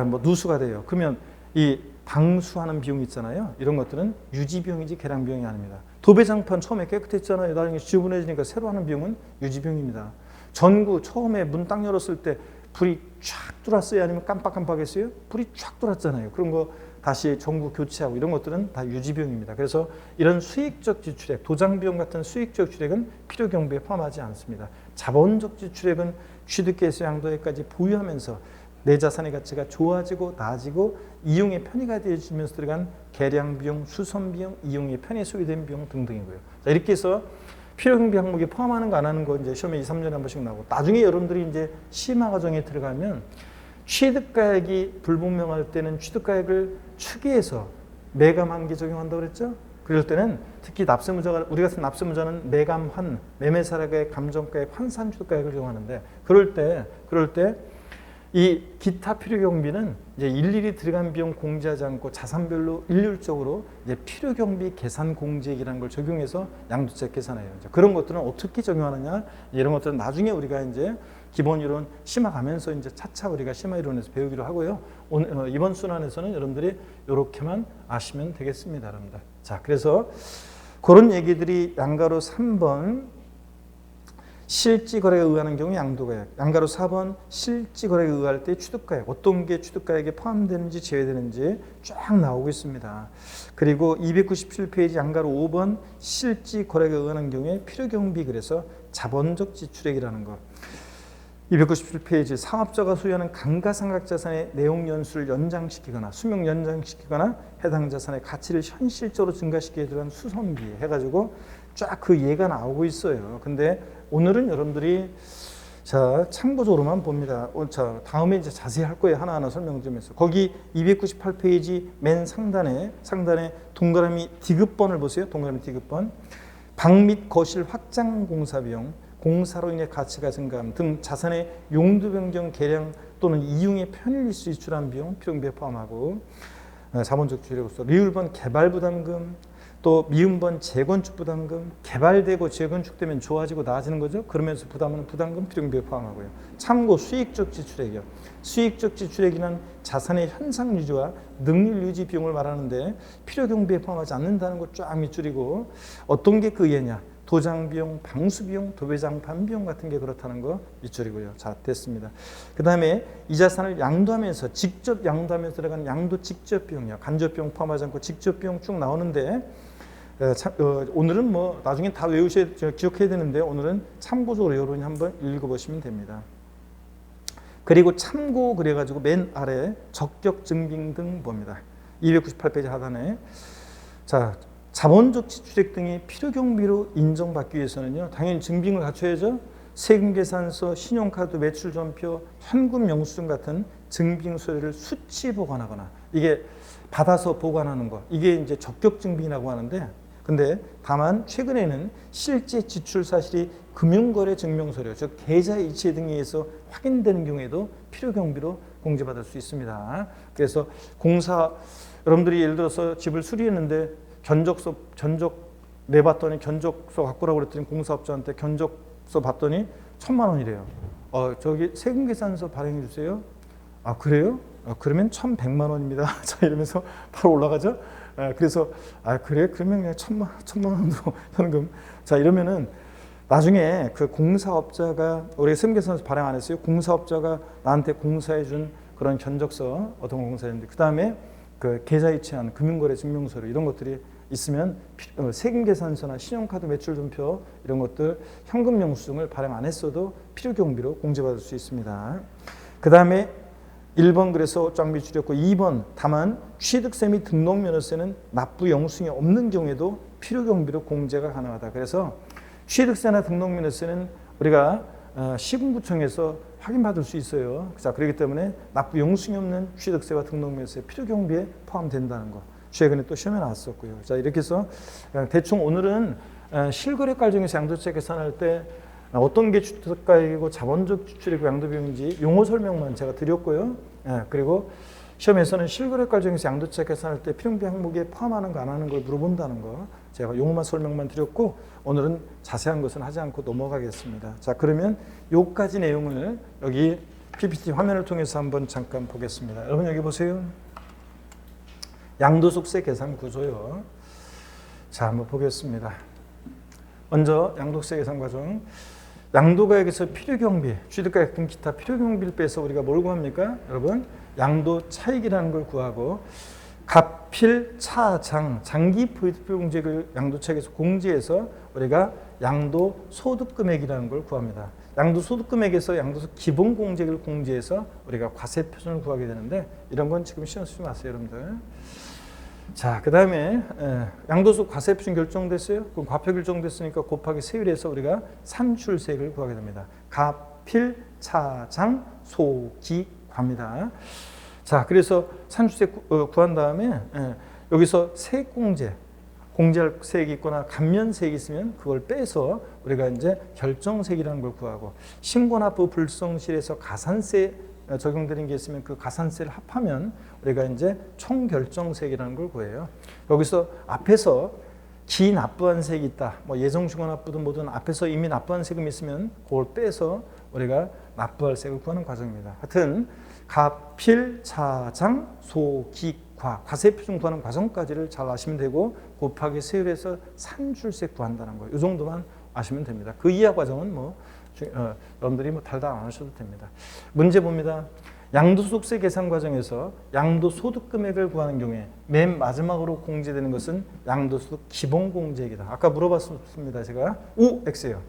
뭐 누수가 돼요. 그러면 이 방수하는 비용이 있잖아요. 이런 것들은 유지 비용이지 개량 비용이 아닙니다. 도배장판 처음에 깨끗했잖아요. 나중에 지저분해지니까 새로 하는 비용은 유지 비용입니다. 전구 처음에 문 딱 열었을 때 불이 쫙 들어왔어요? 아니면 깜빡깜빡했어요? 불이 쫙 들어왔잖아요. 그런 거 다시 전구 교체하고 이런 것들은 다 유지비용입니다. 그래서 이런 수익적 지출액, 도장비용 같은 수익적 지출액은 필요경비에 포함하지 않습니다. 자본적 지출액은 취득계에서 양도에까지 보유하면서 내 자산의 가치가 좋아지고 나아지고 이용의 편의가 되어지면서 들어간 계량비용, 수선비용, 이용의 편의 소요된 비용 등등이고요. 자, 이렇게 해서 필요경비 항목에 포함하는 거 안 하는 거 이제 시험에 2, 3년에 한 번씩 나오고 나중에 여러분들이 이제 심화 과정에 들어가면 취득가액이 불분명할 때는 취득가액을 추계해서 매감한계 적용한다고 그랬죠? 그럴 때는 특히 납세무자가 우리 같은 납세무자는 매감환, 매매사례가액, 감정가액, 환산취득가액을 적용하는데 그럴 때 이 기타 필요경비는 이제 일일이 들어간 비용 공제하지 않고 자산별로 일률적으로 이제 필요경비 계산 공제액이라는 걸 적용해서 양도세 계산해요. 이제 그런 것들은 어떻게 적용하느냐 이런 것들은 나중에 우리가 이제 기본 이론 심화 가면서 이제 차차 우리가 심화 이론에서 배우기로 하고요. 오늘 이번 순환에서는 여러분들이 이렇게만 아시면 되겠습니다, 여러분들. 자, 그래서 그런 얘기들이 양가로 3번 실지거래에 의하는 경우 양도가액, 양가로 4번 실지거래에 의할 때 취득가액, 어떤 게 취득가액에 포함되는지 제외되는지 쫙 나오고 있습니다. 그리고 297페이지 양가로 5번 실지거래에 의하는 경우에 필요경비 그래서 자본적 지출액이라는 것. 297페이지 사업자가 소유하는 감가상각자산의 내용 연수를 연장시키거나 수명 연장시키거나 해당 자산의 가치를 현실적으로 증가시키게 들어간 수선비 해가지고 쫙 그 예가 나오고 있어요. 근데 오늘은 여러분들이 자 참고적으로만 봅니다. 자 다음에 이제 자세히 할 거예요. 하나하나 설명 좀 해서 거기 298페이지 맨 상단에 동그라미 디귿번을 보세요. 동그라미 디귿번 방 및 거실 확장 공사 비용 공사로 인해 가치가 증가함 등 자산의 용도 변경 개량 또는 이용의 편의일수 지출한 비용 필요경비에 포함하고 자본적 지출액으로서 리을번 개발 부담금 또 미음번 재건축 부담금 개발되고 재건축되면 좋아지고 나아지는 거죠. 그러면서 부담은 부담금 필요경비에 포함하고요. 참고 수익적 지출액이요. 수익적 지출액이란 자산의 현상 유지와 능률 유지 비용을 말하는데 필요경비에 포함하지 않는다는 것 쫙 밑줄이고 어떤 게 그 예냐. 도장 비용, 방수 비용, 도배장판 비용 같은 게 그렇다는 거 밑줄이고요. 자, 됐습니다. 그 다음에 이 자산을 양도하면서 직접 양도하면서 들어가는 양도 직접 비용이요. 간접 비용 포함하지 않고 직접 비용 쭉 나오는데 오늘은 뭐 나중에 다 기억해야 되는데 오늘은 참고적으로 여러분이 한번 읽어보시면 됩니다. 그리고 참고 그래가지고 맨 아래 적격 증빙 등 봅니다. 298페이지 하단에 자. 자본적 지출액 등이 필요경비로 인정받기 위해서는요. 당연히 증빙을 갖춰야죠. 세금계산서, 신용카드 매출전표, 현금 영수증 같은 증빙 서류를 수치 보관하거나 이게 받아서 보관하는 거 이게 이제 적격 증빙이라고 하는데 근데 다만 최근에는 실제 지출 사실이 금융거래 증명서류 즉 계좌 이체 등에 의해서 확인되는 경우에도 필요경비로 공제받을 수 있습니다. 그래서 공사 여러분들이 예를 들어서 집을 수리했는데 견적 내봤더니 견적서 갖고 오라고 그랬더니 공사업자한테 견적서 봤더니 1,000만 원이래요. 저기 세금계산서 발행해 주세요. 아 그래요? 그러면 1,100만 원입니다. 자 이러면서 바로 올라가죠. 그래서 그래 그러면 그냥 1,000만 원도 현금. 자 이러면은 나중에 그 공사업자가 우리 세무계산서 발행 안 했어요. 공사업자가 나한테 공사해 준 그런 견적서 어떤 공사했는데 그 다음에 그 계좌이체한 금융거래 증명서류 이런 것들이 있으면 세금계산서나 신용카드 매출전표 이런 것들 현금 영수증을 발행 안 했어도 필요경비로 공제받을 수 있습니다. 그 다음에 1번 그래서 쫙 줄였고 2번 다만 취득세 및 등록면허세는 납부 영수증이 없는 경우에도 필요경비로 공제가 가능하다. 그래서 취득세나 등록면허세는 우리가 시군구청에서 확인받을 수 있어요. 자, 그렇기 때문에 납부 영수증이 없는 취득세와 등록면허세 필요경비에 포함된다는 거. 최근에 또 시험에 나왔었고요. 자, 이렇게 해서 대충 오늘은 실거래가 중에서 양도세 계산할 때 어떤 게 취득가액이고 자본적 지출이고 양도비용인지 용어 설명만 제가 드렸고요. 그리고 시험에서는 실거래가 중에서 양도세 계산할 때 필요경비 항목에 포함하는 거 안 하는 걸 물어본다는 거 제가 용어만 설명만 드렸고 오늘은 자세한 것은 하지 않고 넘어가겠습니다. 자, 그러면 요까지 내용을 여기 PPT 화면을 통해서 한번 잠깐 보겠습니다. 여러분 여기 보세요. 양도소득세 계산 구조요. 자, 한번 보겠습니다. 먼저 양도세 계산 과정. 양도가액에서 필요경비, 취득가액 등 기타 필요경비를 빼서 우리가 뭘 구합니까? 여러분, 양도 차익이라는 걸 구하고 갑필, 차장, 장기 포인트 공제를 양도차익에서 공제해서 우리가 양도소득금액이라는 걸 구합니다. 양도소득금액에서 양도소 기본공제를 공제해서 우리가 과세표준을 구하게 되는데 이런 건 지금 신경 쓰지 마세요, 여러분들. 자, 그 다음에 양도소 과세표준 결정됐어요. 그럼 과표 결정됐으니까 곱하기 세율에서 우리가 산출세액을 구하게 됩니다. 갑필, 차장, 소기 과입니다. 자, 그래서 산출세 구한 다음에 여기서 세액공제, 공제할 세액이 있거나 감면세액이 있으면 그걸 빼서 우리가 이제 결정세액이라는 걸 구하고 신고납부 불성실에서 가산세 적용되는 게 있으면 그 가산세를 합하면 우리가 이제 총결정세액이라는 걸 구해요. 여기서 앞에서 기납부한 세액이 있다. 뭐 예정신고납부든 뭐든 앞에서 이미 납부한 세금이 있으면 그걸 빼서 우리가 납부할 세액을 구하는 과정입니다. 하여튼 갑필, 차장, 소, 기, 과 과세표준 구하는 과정까지를 잘 아시면 되고 곱하기 세율에서 산출세 구한다는 거예요. 이 정도만 아시면 됩니다. 그 이하 과정은 뭐 여러분들이 뭐 달달 안 하셔도 됩니다. 문제 봅니다. 양도소득세 계산 과정에서 양도소득금액을 구하는 경우에 맨 마지막으로 공제되는 것은 양도소득 기본공제액이다. 아까 물어봤습니다. 제가 O, X예요.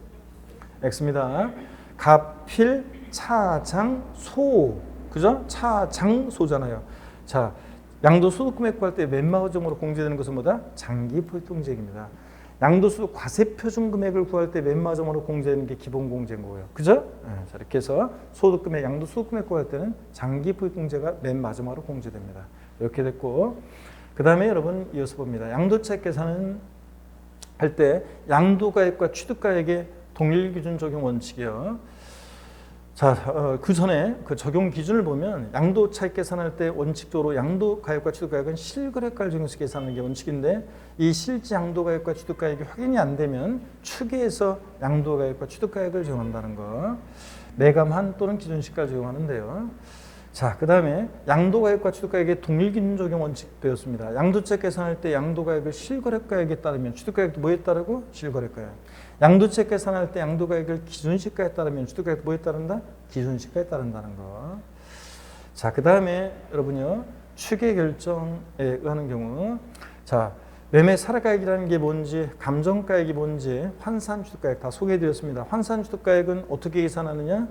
X입니다. 갑필, 차장, 소. 그죠? 차장소잖아요. 자, 양도소득금액 구할 때 맨 마지막으로 공제되는 것은 뭐다? 장기포인트공제액입니다. 양도소득 과세표준 금액을 구할 때 맨 마지막으로 공제되는 게 기본공제인 거예요. 그죠? 자, 이렇게 해서 소득금액, 양도소득금액 구할 때는 장기포인트공제가 맨 마지막으로 공제됩니다. 이렇게 됐고 그 다음에 여러분 이어서 봅니다. 양도차익 계산은 할 때 양도가액과 취득가액의 동일기준 적용 원칙이요. 자, 그 전에 그 적용 기준을 보면 양도차익 계산할 때 원칙적으로 양도가액과 취득가액은 실거래가를 적용해서 계산하는 게 원칙인데 이 실제 양도가액과 취득가액이 확인이 안 되면 추계해서 양도가액과 취득가액을 적용한다는 거. 매감한 또는 기준시가를 적용하는데요. 자, 그 다음에 양도가액과 취득가액의 동일기준 적용 원칙 배웠습니다. 양도차익 계산할 때 양도가액을 실거래가액에 따르면 취득가액도 뭐에 따르고? 실거래가액. 양도차익 계산할 때 양도가액을 기준시가에 따르면 취득가액도 뭐에 따른다? 기준시가에 따른다는 거. 자, 그 다음에 여러분요 추계 결정에 의하는 경우 자 매매 사례가액이라는 게 뭔지 감정가액이 뭔지 환산취득가액 다 소개해드렸습니다. 환산취득가액은 어떻게 계산하느냐?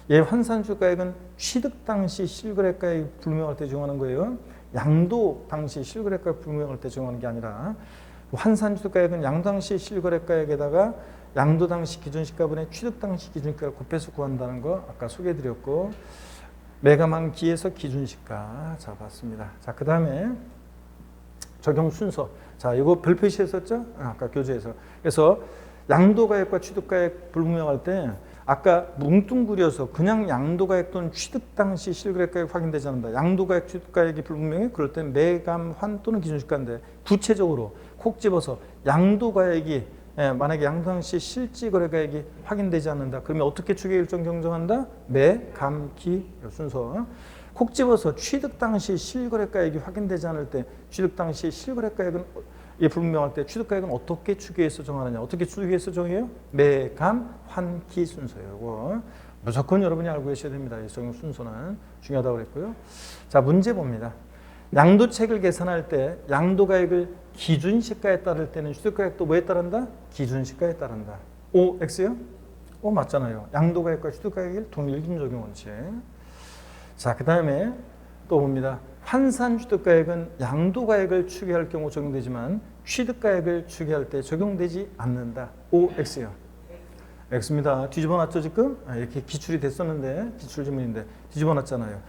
환산취득가액은 취득 당시 실거래가액 불명할 때 적용하는 거예요. 양도 당시 실거래가액 불명할 때 적용하는 게 아니라 환산취득가액은 양도 당시 실거래가액에다가 양도 당시 기준시가분의 취득 당시 기준시가를 곱해서 구한다는 거 아까 소개해드렸고 매감한 기에서 기준시가 자 봤습니다. 자, 그 다음에 적용 순서. 자, 이거 별 표시했었죠? 아까 교재에서. 그래서 양도가액과 취득가액 불분명할 때 아까 뭉뚱그려서 그냥 양도가액 또는 취득 당시 실거래가액 확인되지 않는다. 양도가액, 취득가액이 불분명해? 그럴 땐 매감, 환 또는 기준시가인데 구체적으로 콕 집어서 양도가액이 만약에 양도 당시 실지거래가액이 확인되지 않는다. 그러면 어떻게 추계일정 경정한다? 매, 감, 기 순서. 콕 집어서 취득 당시 실거래가액이 확인되지 않을 때 취득 당시 실거래가액은 이 불분명할 때 취득가액은 어떻게 추계해서 정하느냐? 어떻게 추계해서 정해요? 매감, 환기 순서예요. 이거 무조건 여러분이 알고 계셔야 됩니다. 이 적용 순서는 중요하다고 그랬고요. 자, 문제 봅니다. 양도책을 계산할 때 양도가액을 기준시가에 따를 때는 취득가액도 뭐에 따른다? 기준시가에 따른다. OX요? 맞잖아요. 양도가액과 취득가액을 동일kim 적용 원칙. 자, 그 다음에 또 봅니다. 환산취득가액은 양도가액을 추계할 경우 적용되지만 취득가액을 추계할 때 적용되지 않는다. OX요. X입니다. 뒤집어놨죠 지금? 이렇게 기출이 됐었는데 기출지문인데 뒤집어놨잖아요.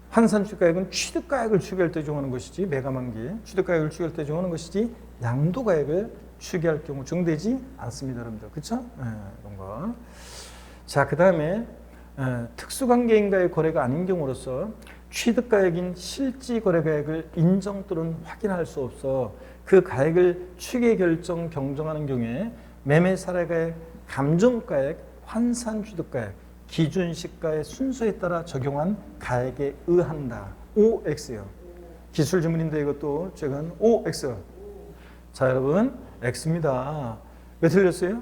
환산취득가액은 취득가액을 추계할 때 적용하는 것이지 매감환기 취득가액을 추계할 때 적용하는 것이지 양도가액을 추계할 경우 적용되지 않습니다. 여러분들. 그렇죠? 이런 거. 자, 그 다음에 특수관계인과의 거래가 아닌 경우로서 취득가액인 실지거래가액을 인정 또는 확인할 수 없어 그 가액을 추계 결정 경정하는 경우에 매매사례가액, 감정가액, 환산취득가액, 기준시가의 순서에 따라 적용한 가액에 의한다. OX요. 기술지문인데 이것도 최근 OX. 자, 여러분 X입니다. 왜 틀렸어요?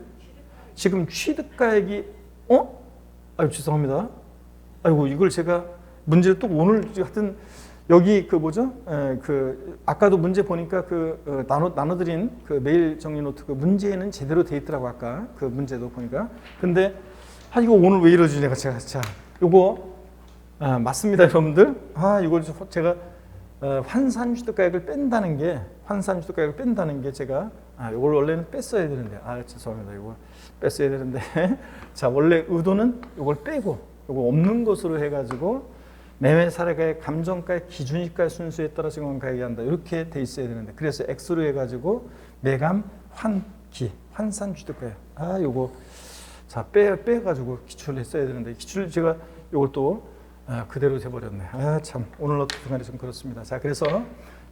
지금 취득가액이 아유 죄송합니다. 아이고 이걸 제가 문제를 또 오늘 하여튼 여기 그 뭐죠? 그 아까도 문제 보니까 그 나눠드린 그 메일 정리 노트 그 문제는 제대로 돼 있더라고 아까 그 문제도 보니까. 근데 이거 오늘 왜 이러지 내가 자 요거 맞습니다 여러분들. 이걸 제가 환산취득가액을 뺀다는 게 제가 이걸 원래는 뺐어야 되는데 죄송합니다. 이거 뺐어야 되는데 자 원래 의도는 이걸 빼고 이거 없는 것으로 해가지고 매매사례가액, 감정가액, 기준시가의 순수에 따라 적용한 가액이 한다 이렇게 돼 있어야 되는데 그래서 X로 해가지고 매감, 환기, 환산취득가액 요거 자 빼가지고 기출을 했어야 되는데 기출을 제가 이걸 또 그대로 해버렸네. 참 오늘 어떻게 좀 그렇습니다. 자 그래서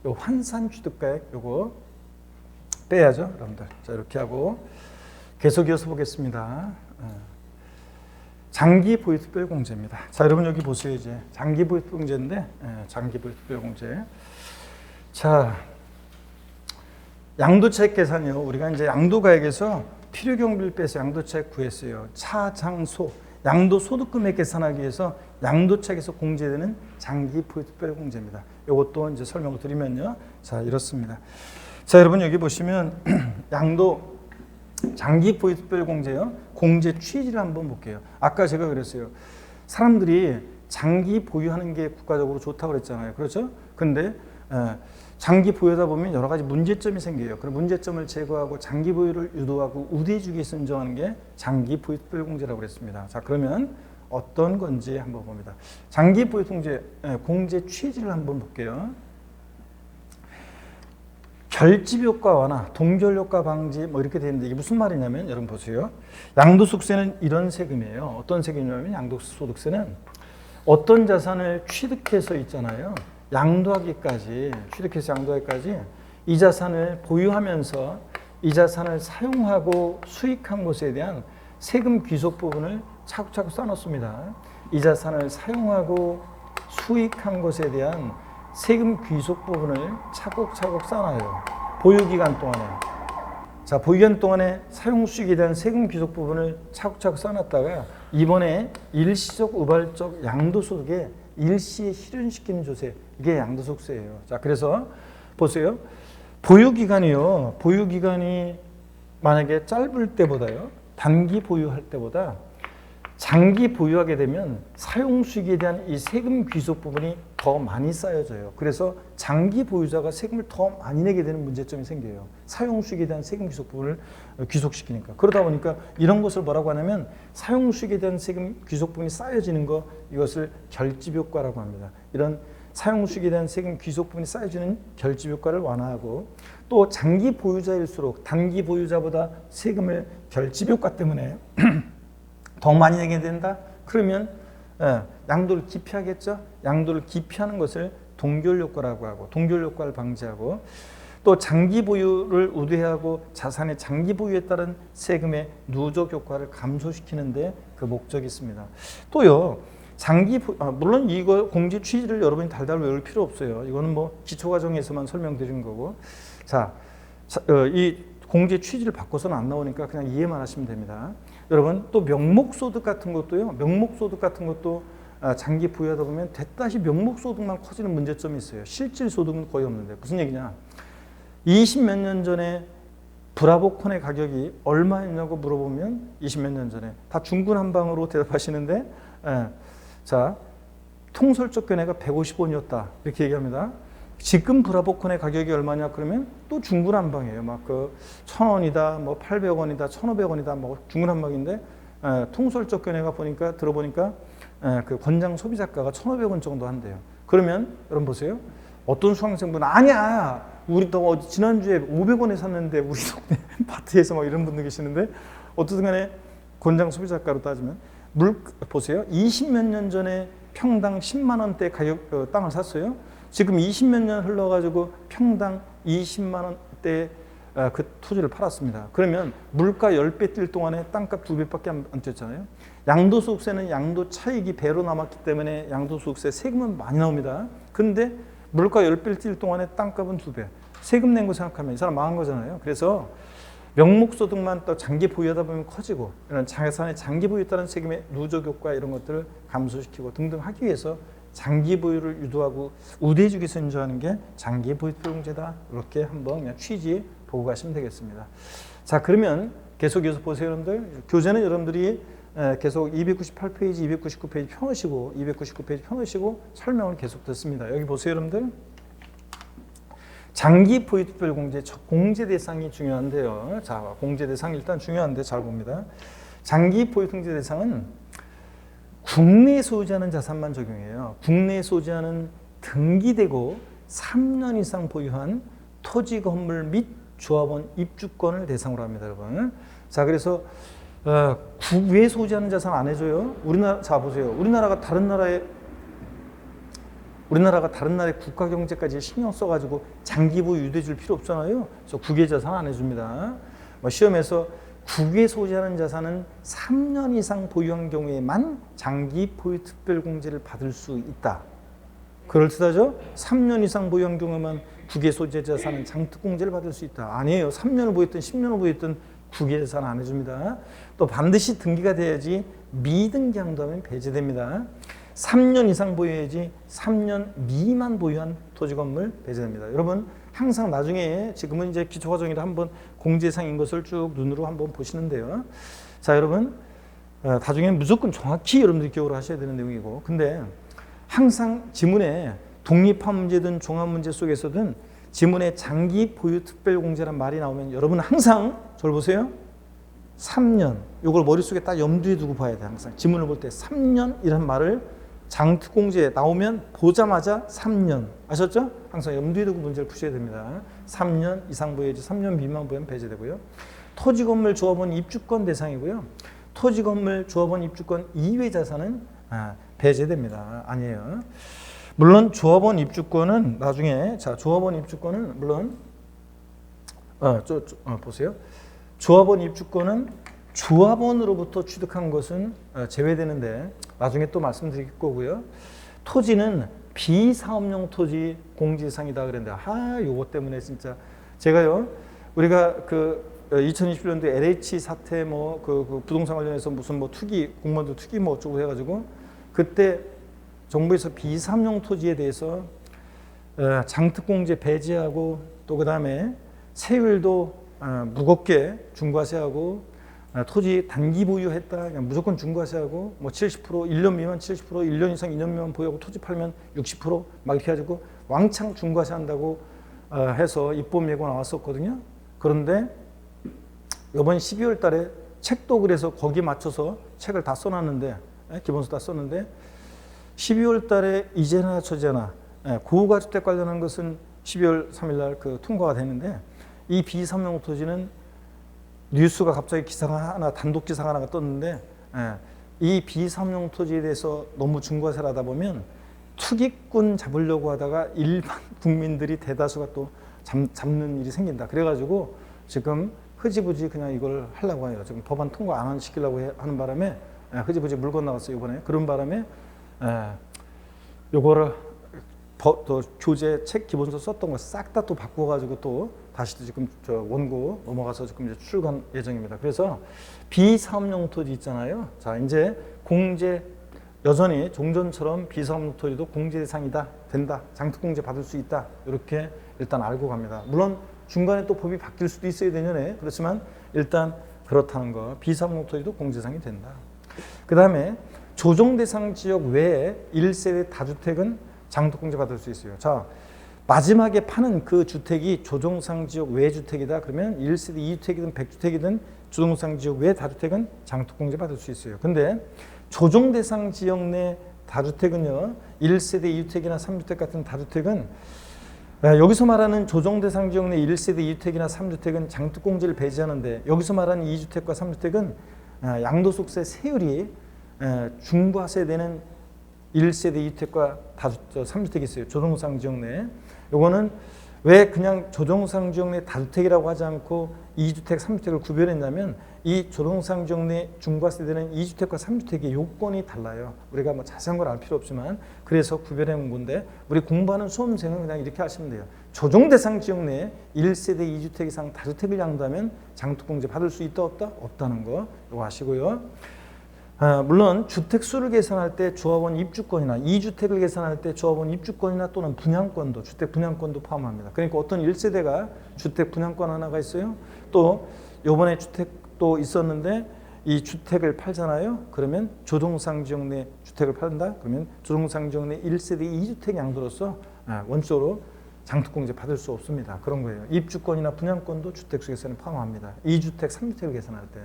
요 환산취득가액 요거 빼야죠 여러분들. 자 이렇게 하고 계속 이어서 보겠습니다. 장기보유특별공제입니다. 자 여러분 여기 보세요. 이제 장기보유특별공제인데 장기보유특별공제. 자 양도차익 계산이요. 우리가 이제 양도가액에서 필요경비를 빼서 양도차익 구했어요. 차장소 양도소득금액 계산하기 위해서 양도차익에서 공제되는 장기보유특별공제입니다. 이것도 이제 설명을 드리면요. 자 이렇습니다. 자 여러분 여기 보시면 양도 장기보유특별공제요. 공제 취지를 한번 볼게요. 아까 제가 그랬어요. 사람들이 장기 보유하는 게 국가적으로 좋다고 그랬잖아요. 그렇죠? 근데 장기 보유하다 보면 여러 가지 문제점이 생겨요. 그런 문제점을 제거하고 장기 보유를 유도하고 우대해주기 위해서 인정하는 게 장기 보유특별공제라고 그랬습니다. 자 그러면 어떤 건지 한번 봅니다. 장기 보유통제 공제 취지를 한번 볼게요. 결집효과 완화, 동결효과 방지 뭐 이렇게 되는데 이게 무슨 말이냐면 여러분 보세요. 양도소득세는 이런 세금이에요. 어떤 세금이냐면 양도소득세는 어떤 자산을 취득해서 있잖아요. 양도하기까지 취득해서 양도하기까지 이 자산을 보유하면서 이 자산을 사용하고 수익한 것에 대한 세금 귀속 부분을 차곡차곡 쌓아놓습니다. 이 자산을 사용하고 수익한 것에 대한 세금 귀속 부분을 차곡차곡 쌓아놔요. 보유기간 동안에. 자, 보유기간 동안에 사용 수익에 대한 세금 귀속 부분을 차곡차곡 쌓아놨다가 이번에 일시적 우발적 양도소득에 일시에 실현시키는 조세. 이게 양도소득세예요. 자, 그래서 보세요. 보유기간이요. 보유기간이 만약에 짧을 때보다요. 단기 보유할 때보다 장기 보유하게 되면 사용 수익에 대한 이 세금 귀속 부분이 더 많이 쌓여져요. 그래서 장기 보유자가 세금을 더 많이 내게 되는 문제점이 생겨요. 사용 수익에 대한 세금 귀속 부분을 귀속시키니까. 그러다 보니까 이런 것을 뭐라고 하냐면 사용 수익에 대한 세금 귀속 부분이 쌓여지는 거 이것을 결집효과라고 합니다. 이런 사용 수익에 대한 세금 귀속 부분이 쌓여지는 결집효과를 완화하고 또 장기 보유자일수록 단기 보유자보다 세금을 결집효과 때문에 더 많이 내게 된다? 그러면 양도를 기피하겠죠? 양도를 기피하는 것을 동결효과라고 하고 동결효과를 방지하고 또 장기 보유를 우대하고 자산의 장기 보유에 따른 세금의 누적 효과를 감소시키는 데 그 목적이 있습니다. 또요. 물론 이거 공제 취지를 여러분이 달달 외울 필요 없어요. 이거는 뭐 기초과정에서만 설명드린 거고. 자, 이 공제 취지를 바꿔서는 안 나오니까 그냥 이해만 하시면 됩니다. 여러분 또 명목소득 같은 것도요. 명목소득 같은 것도 장기 보유하다 보면 대다시 명목소득만 커지는 문제점이 있어요. 실질소득은 거의 없는데 무슨 얘기냐. 20몇 년 전에 브라보콘의 가격이 얼마였냐고 물어보면 20몇 년 전에 다 중구난방으로 대답하시는데 자 통솔적 견해가 150원이었다 이렇게 얘기합니다. 지금 브라보콘의 가격이 얼마냐 그러면 또 중구난방이에요. 막 그 1,000원이다, 뭐 800원이다, 1,500원이다, 뭐 중구난방인데 통솔적 견해가 들어보니까 그 권장 소비자가가 1,500원 정도 한대요. 그러면 여러분 보세요. 어떤 수강생분은 아니야. 우리 또 지난주에 500원에 샀는데 우리 동네 마트에서 막 이런 분들 계시는데 어쨌든 간에 권장 소비자가로 따지면 보세요. 20몇 년 전에 평당 10만 원대 가격 땅을 샀어요. 지금 20몇 년 흘러가지고 평당 20만 원대 그 토지를 팔았습니다. 그러면 물가 10배 뛸 동안에 땅값 2배밖에 안 뛰었잖아요. 양도소득세는 양도 차익이 배로 남았기 때문에 양도소득세 세금은 많이 나옵니다. 근데 물가 10배 뛸 동안에 땅값은 2배. 세금 낸 거 생각하면 이 사람 망한 거잖아요. 그래서 명목소득만 또 장기 보유하다 보면 커지고 이런 자산의 장기 보유에 따른 세금의 누적 효과 이런 것들을 감소시키고 등등 하기 위해서 장기 보유를 유도하고 우대해주기 위해서 인정하는 게 장기 보유 특별공제다. 이렇게 한번 그냥 취지 보고 가시면 되겠습니다. 자 그러면 계속 이어서 보세요 여러분들. 교재는 여러분들이 계속 298페이지, 299페이지 펴놓으시고 299페이지 펴놓으시고 설명을 계속 듣습니다. 여기 보세요 여러분들. 장기 보유 특별공제 공제 대상이 중요한데요. 자 공제 대상 일단 중요한데 잘 봅니다. 장기 보유 공제 대상은 국내에 소유하는 자산만 적용해요. 국내에 소유하는 등기되고 3년 이상 보유한 토지 건물 및 조합원 입주권을 대상으로 합니다, 여러분. 자, 그래서 국외에 소유하는 자산 안 해줘요. 우리나라 자 보세요. 우리나라가 다른 나라의 국가 경제까지 신경 써가지고 장기 보유 유도해 줄 필요 없잖아요. 그래서 국외 자산 안 해줍니다. 시험에서 국외에 소유하는 자산은 3년 이상 보유한 경우에만 장기 보유 특별공제를 받을 수 있다. 그럴듯하죠? 3년 이상 보유한 경우에만 국외 소재 자산은 장특공제를 받을 수 있다. 아니에요. 3년을 보유했든 10년을 보유했든 국외 자산 안 해줍니다. 또 반드시 등기가 돼야지 미등기 한다면 배제됩니다. 3년 이상 보유해야지 3년 미만 보유한 토지 건물 배제됩니다. 여러분 항상 나중에 지금은 이제 기초과정이라 한번 공제상인 것을 쭉 눈으로 한번 보시는데요. 자 여러분 나중에 무조건 정확히 여러분들이 기억을 하셔야 되는 내용이고 근데 항상 지문에 독립한 문제든 종합 문제 속에서든 지문에 장기 보유 특별공제란 말이 나오면 여러분 항상 저를 보세요. 3년 이걸 머릿속에 딱 염두에 두고 봐야 돼. 항상 지문을 볼 때 3년이란 말을 장특공제 나오면 보자마자 3년 아셨죠? 항상 염두에 두고 문제를 푸셔야 됩니다. 3년 이상 보유해야지 3년 미만 보유하면 배제되고요. 토지건물 조합원 입주권 대상이고요. 토지건물 조합원 입주권 이외 자산은 배제됩니다. 아니에요. 물론 조합원 입주권은 나중에 조합원 입주권은 물론 보세요. 조합원 입주권은 조합원으로부터 취득한 것은 제외되는데 나중에 또 말씀드릴 거고요. 토지는 비사업용 토지 공제상이다 그랬는데 요거 때문에 진짜 제가요 우리가 2021년도 LH 사태 그 부동산 관련해서 무슨 투기 공무원들 투기 어쩌고 해가지고 그때 정부에서 비사업용 토지에 대해서 장특공제 배제하고 또 그다음에 세율도 무겁게 중과세하고 토지 단기 보유했다 그냥 무조건 중과세하고 70% 1년 미만 70% 1년 이상 2년 미만 보유하고 토지 팔면 60%막 이렇게 해가지고 왕창 중과세한다고 해서 입법 예고 나왔었거든요. 그런데 이번 12월 달에 책도 그래서 거기에 맞춰서 책을 다 써놨는데 기본서 다 썼는데 12월 달에 이제나 저제나 고가주택 관련한 것은 12월 3일 날 통과가 되는데 이 비사업용 토지는 뉴스가 갑자기 단독 기사가 하나가 떴는데 이 비사업용 토지에 대해서 너무 중과세를 하다 보면 투기꾼 잡으려고 하다가 일반 국민들이 대다수가 또 잡는 일이 생긴다. 그래가지고 지금 흐지부지 그냥 이걸 하려고 해요. 지금 법안 통과 안 시키려고 하는 바람에 흐지부지 물 건너갔어요. 이번에. 그런 바람에 요거를 또 교재 책 기본서 썼던 거 싹 다 또 바꿔가지고 또 다시 지금 원고 넘어가서 지금 이제 출간 예정입니다. 그래서 비사업용 토지 있잖아요. 자, 이제 공제 여전히 종전처럼 비사업용 토지도 공제 대상이다, 된다, 장특공제 받을 수 있다, 이렇게 일단 알고 갑니다. 물론 중간에 또 법이 바뀔 수도 있어요, 내년에. 그렇지만 일단 그렇다는 거, 비사업용 토지도 공제 대상이 된다. 그 다음에 조정 대상 지역 외에 1세대 다주택은 장특공제 받을 수 있어요. 자, 마지막에 파는 그 주택이 조정상 지역 외 주택이다. 그러면 1세대 2주택이든 100주택이든 조정상 지역 외 다주택은 장특공제 받을 수 있어요. 근데 조정 대상 지역 내 다주택은요, 1세대 2주택이나 3주택 같은 다주택은 여기서 말하는 조정 대상 지역 내 1세대 2주택이나 3주택은 장특공제를 배제하는데, 여기서 말하는 2주택과 3주택은 양도소득세 세율이 중과세되는 1세대 2주택과 3주택이 있어요. 조정상 지역 내. 요거는 왜 그냥 조정상 지역 내 다주택이라고 하지 않고 2주택, 3주택을 구별했냐면, 이 조정상 지역 내 중과세되는 2주택과 3주택의 요건이 달라요. 우리가 뭐 자세한 걸 알 필요 없지만 그래서 구별해 놓은 건데, 우리 공부하는 수험생은 그냥 이렇게 하시면 돼요. 조정 대상 지역 내 1세대 2주택 이상 다주택을 양도하면 장특공제 받을 수 있다, 없다? 없다는 거 이거 아시고요. 물론 주택수를 계산할 때 조합원 입주권이나 2주택을 계산할 때 조합원 입주권이나 또는 분양권도, 주택 분양권도 포함합니다. 그러니까 어떤 1세대가 주택 분양권 하나가 있어요. 또 요번에 주택도 있었는데 이 주택을 팔잖아요. 그러면 조정상 지역 내 주택을 판다. 그러면 조정상 지역 내 1세대 2주택 양도로서 원적으로 장특공제 받을 수 없습니다. 그런 거예요. 입주권이나 분양권도 주택수 계산에 포함합니다. 2주택, 3주택을 계산할 때.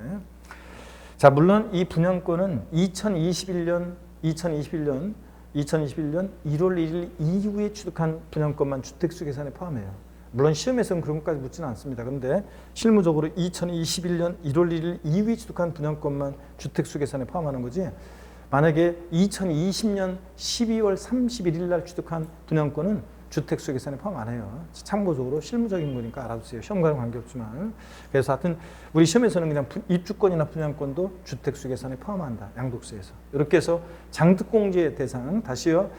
자, 물론 이 분양권은 2021년 1월 1일 이후에 취득한 분양권만 주택수 계산에 포함해요. 물론 시험에서는 그런 것까지 묻지는 않습니다. 그런데 실무적으로 2021년 1월 1일 이후에 취득한 분양권만 주택수 계산에 포함하는 거지, 만약에 2020년 12월 31일 날 취득한 분양권은 주택수 계산에 포함 안 해요. 참고적으로 실무적인 거니까 알아두세요. 시험과는 관계없지만. 그래서 하여튼 우리 시험에서는 그냥 입주권이나 분양권도 주택수 계산에 포함한다. 양도세에서. 이렇게 해서 장특공제 대상, 다시요.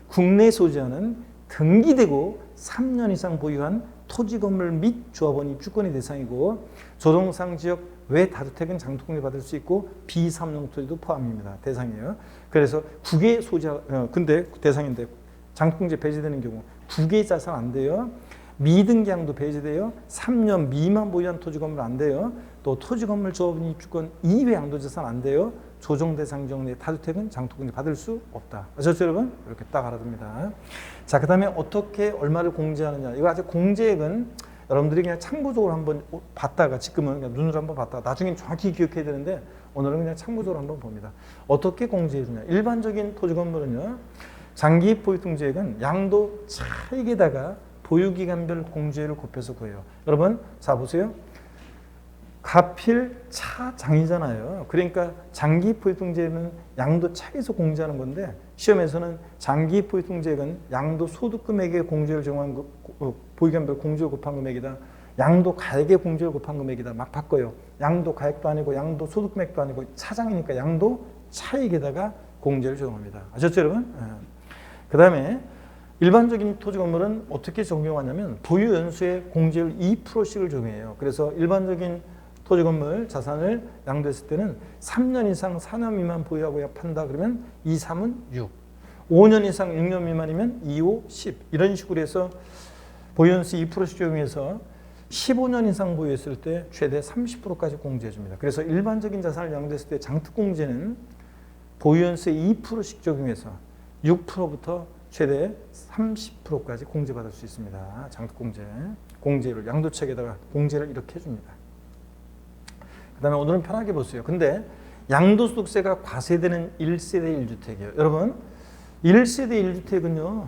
국내 소지하는 등기되고 3년 이상 보유한 토지 건물 및 조합원 입주권이 대상이고, 조정상 지역 외 다주택은 장특공제 받을 수 있고 비사업용 토지도 포함입니다. 대상이에요. 그래서 국외 소지하, 근데 대상인데 장특공제 배제되는 경우 국외 자산 안 돼요. 미등기양도 배제돼요. 3년 미만 보유한 토지 건물 안 돼요. 또 토지 건물 조합원 입주권 이외 양도자산 안 돼요. 조정 대상 지역 내 다주택은 장특공제 받을 수 없다. 아셨죠, 여러분? 이렇게 딱 알아둡니다. 자, 그다음에 어떻게 얼마를 공제하느냐. 이거 아직 공제액은 여러분들이 그냥 참고적으로 한번 봤다가, 지금은 그냥 눈으로 한번 봤다가 나중엔 정확히 기억해야 되는데 오늘은 그냥 참고적으로 한번 봅니다. 어떻게 공제해 주냐. 일반적인 토지 건물은요, 장기 보유등재액은 양도 차익에다가 보유기간별 공제율을 곱해서 구해요. 여러분, 자 보세요. 가필 차장이잖아요. 그러니까 장기 보유등재액은 양도 차익에서 공제하는 건데, 시험에서는 장기 보유등재액은 양도 소득금액의 공제율 정한 보유기간별 공제율 곱한 금액이다. 양도 가액의 공제율 곱한 금액이다. 막 바꿔요. 양도 가액도 아니고 양도 소득금액도 아니고 차장이니까 양도 차익에다가 공제를 적용합니다. 아셨죠, 여러분? 그 다음에 일반적인 토지 건물은 어떻게 적용하냐면 보유 연수에 공제율 2%씩을 적용해요. 그래서 일반적인 토지 건물 자산을 양도했을 때는 3년 이상 4년 미만 보유하고 판다 그러면 2, 3은 6, 5년 이상 6년 미만이면 2, 5, 10 이런 식으로 해서 보유 연수 2%씩 적용해서 15년 이상 보유했을 때 최대 30%까지 공제해 줍니다. 그래서 일반적인 자산을 양도했을 때 장특공제는 보유 연수에 2%씩 적용해서 6%부터 최대 30%까지 공제받을 수 있습니다. 장특공제. 공제를 양도책에다가 공제를 이렇게 해줍니다. 그 다음에 오늘은 편하게 보세요. 근데 양도소득세가 과세되는 1세대 1주택이에요. 여러분, 1세대 1주택은요,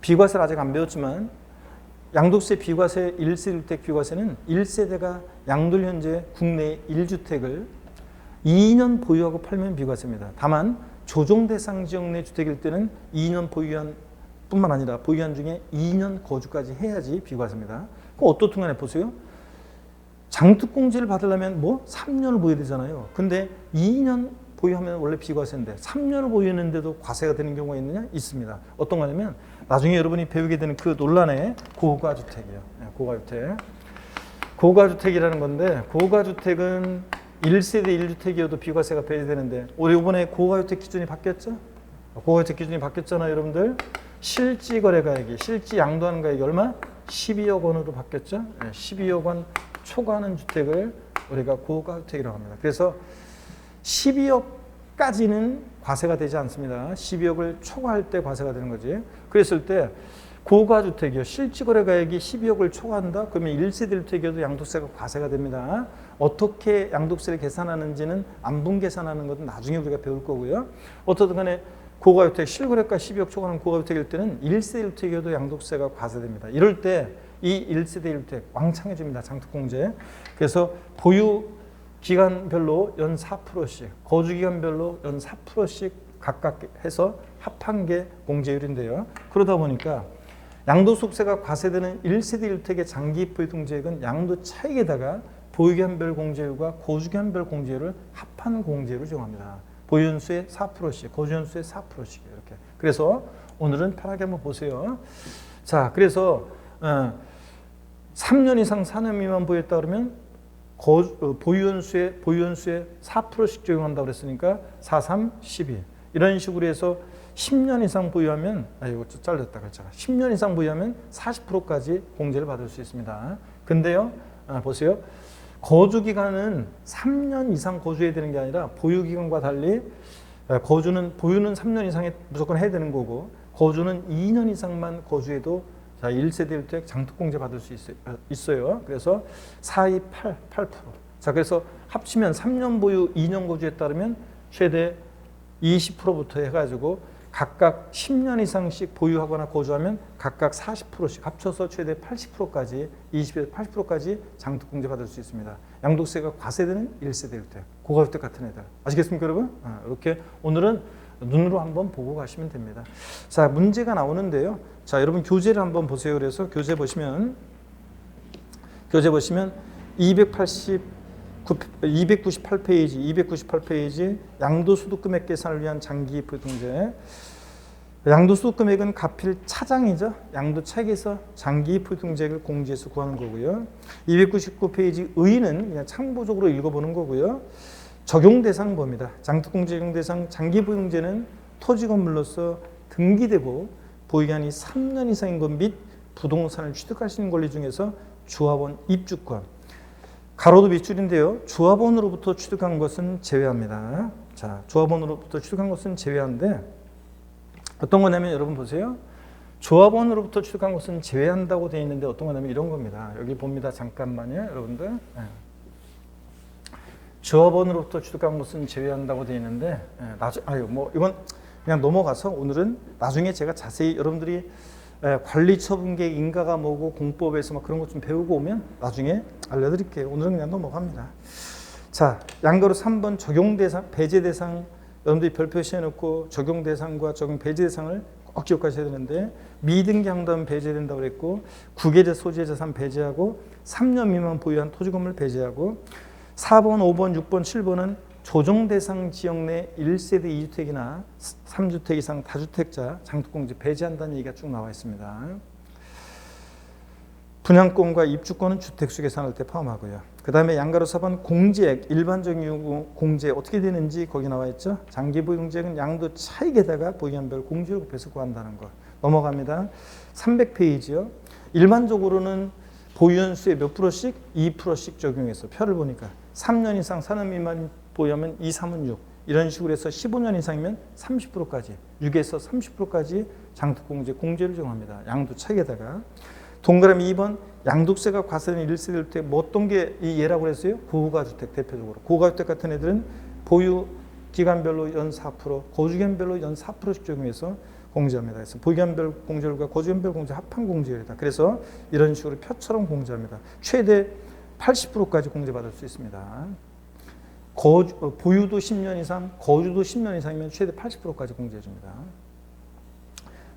비과세를 아직 안 배웠지만 양도세 비과세 1세대 1주택 비과세는 1세대가 양도를 현재 국내 1주택을 2년 보유하고 팔면 비과세입니다. 다만 조정 대상 지역 내 주택일 때는 2년 보유한 뿐만 아니라 보유한 중에 2년 거주까지 해야지 비과세입니다. 그럼 어떻든 간에 보세요. 장특공제를 받으려면 뭐 3년을 보여야 되잖아요. 근데 2년 보유하면 원래 비과세인데 3년을 보유했는데도 과세가 되는 경우가 있느냐? 있습니다. 어떤 거냐면 나중에 여러분이 배우게 되는 그 논란의 고가주택이에요. 고가주택. 고가주택이라는 건데 고가주택은 1세대 1주택이어도 비과세가 배제되는데 우리 이번에 고가주택 기준이 바뀌었죠? 고가주택 기준이 바뀌었잖아요, 여러분들. 실지 거래가액이, 실지 양도하는 가액이 얼마? 12억 원으로 바뀌었죠? 12억 원 초과하는 주택을 우리가 고가주택이라고 합니다. 그래서 12억까지는 과세가 되지 않습니다. 12억을 초과할 때 과세가 되는 거지. 그랬을 때 고가주택이요. 실지거래가액이 12억을 초과한다? 그러면 1세대 1주택이어도 양도세가 과세가 됩니다. 어떻게 양도세를 계산하는지는 안분 계산하는 것은 나중에 우리가 배울 거고요. 어떻든 간에 고가주택, 실거래가 12억 초과하는 고가주택일 때는 1세대 1주택이어도 양도세가 과세됩니다. 이럴 때 이 1세대 1주택 왕창해 줍니다. 장특공제. 그래서 보유 기간별로 연 4%씩, 거주 기간별로 연 4%씩 각각 해서 합한 게 공제율인데요. 그러다 보니까 양도소득세가 과세되는 1세대 1주택의 장기 보유등재액은 양도 차익에다가 보유기간별 공제율과 거주기간별 공제율을 합한 공제율을 적용합니다. 보유연수의 4%씩, 거주연수의 4%씩 이렇게. 그래서 오늘은 편하게 한번 보세요. 자, 그래서 3년 이상 4년 미만 보유했다 그러면 보유연수의 4%씩 적용한다고 그랬으니까 4, 3, 12 이런 식으로 해서 10년 이상 보유하면 이거 잘렸다 그랬잖아. 10년 이상 보유하면 40%까지 공제를 받을 수 있습니다. 근데요, 보세요. 거주 기간은 3년 이상 거주해야 되는 게 아니라 보유 기간과 달리 보유는 3년 이상에 무조건 해야 되는 거고 거주는 2년 이상만 거주해도 자, 1세대 1주택 장특공제 받을 수 있어요. 그래서 4, 2, 8%. 자, 그래서 합치면 3년 보유, 2년 거주에 따르면 최대 20%부터 해가지고 각각 10년 이상씩 보유하거나 거주하면 각각 40%씩 합쳐서 최대 80%까지 20에서 80%까지 장특공제 받을 수 있습니다. 양도세가 과세되는 1세대 1주택, 고가주택 같은 애들. 아시겠습니까, 여러분? 이렇게 오늘은 눈으로 한번 보고 가시면 됩니다. 자, 문제가 나오는데요. 자, 여러분 교재를 한번 보세요. 그래서 교재 보시면 298페이지 양도소득금액 계산을 위한 장기 보유등재. 양도소득금액은 가필 차장이죠. 양도차익에서 장기 보유등재액을 공제해서 구하는 거고요. 299페이지 의의는 그냥 참고적으로 읽어보는 거고요. 적용 대상 봅니다. 장특공제 적용 대상 장기 보유등재는 토지 건물로서 등기되고 보유기간이 3년 이상인 것 및 부동산을 취득할 수 있는 권리 중에서 조합원 입주권, 가로도 밑줄인데요. 조합원으로부터 취득한 것은 제외합니다. 자, 조합원으로부터 취득한 것은 제외하는데 어떤 거냐면 여러분 보세요. 조합원으로부터 취득한 것은 제외한다고 되어 있는데 어떤 거냐면 이런 겁니다. 여기 봅니다. 잠깐만요, 여러분들. 조합원으로부터 취득한 것은 제외한다고 되어 있는데 이건 그냥 넘어가서 오늘은 나중에 제가 자세히 여러분들이 관리처분계획 인가가 뭐고 공법에서 막 그런 것 좀 배우고 오면 나중에 알려드릴게요. 오늘은 그냥 넘어갑니다. 자, 양가로 3번 적용 대상, 배제 대상 여러분들이 별표시해 놓고 적용 대상과 적용 배제 대상을 꼭 기억하셔야 되는데 미등기 양도하면 배제된다고 그랬고 구계제 소재 자산 배제하고 3년 미만 보유한 토지 건물 배제하고 4번, 5번, 6번, 7번은 조정 대상 지역 내 1세대 2주택이나 3주택 이상 다주택자 장특공제 배제한다는 얘기가 쭉 나와 있습니다. 분양권과 입주권은 주택수 계산할 때 포함하고요. 그 다음에 양가로 4번 공제액, 일반적인 이유 공제 어떻게 되는지 거기 나와 있죠. 장기 보유등재액은 양도 차익에다가 보유기간별 공제율 곱해서 구한다는 거. 넘어갑니다. 300페이지요. 일반적으로는 보유연수의 몇 프로씩? 2%씩 적용해서 표를 보니까 3년 이상 4년 미만 보유하면 2, 3은 6 이런 식으로 해서 15년 이상이면 30%까지 6에서 30%까지 장특공제 공제를 적용합니다. 양도 차익에다가 동그라미 2번 양도세가 과세되는 1세대 1주택 뭐 어떤 게 이 예라고 그랬어요? 고가주택 대표적으로. 고가주택 같은 애들은 보유 기간별로 연 4%, 거주기간별로 연 4%씩 적용해서 공제합니다. 그래서 보유기간별 공제율과 거주기간별 공제 합한 공제율이다. 그래서 이런 식으로 표처럼 공제합니다. 최대 80%까지 공제받을 수 있습니다. 보유도 10년 이상, 거주도 10년 이상이면 최대 80%까지 공제해줍니다.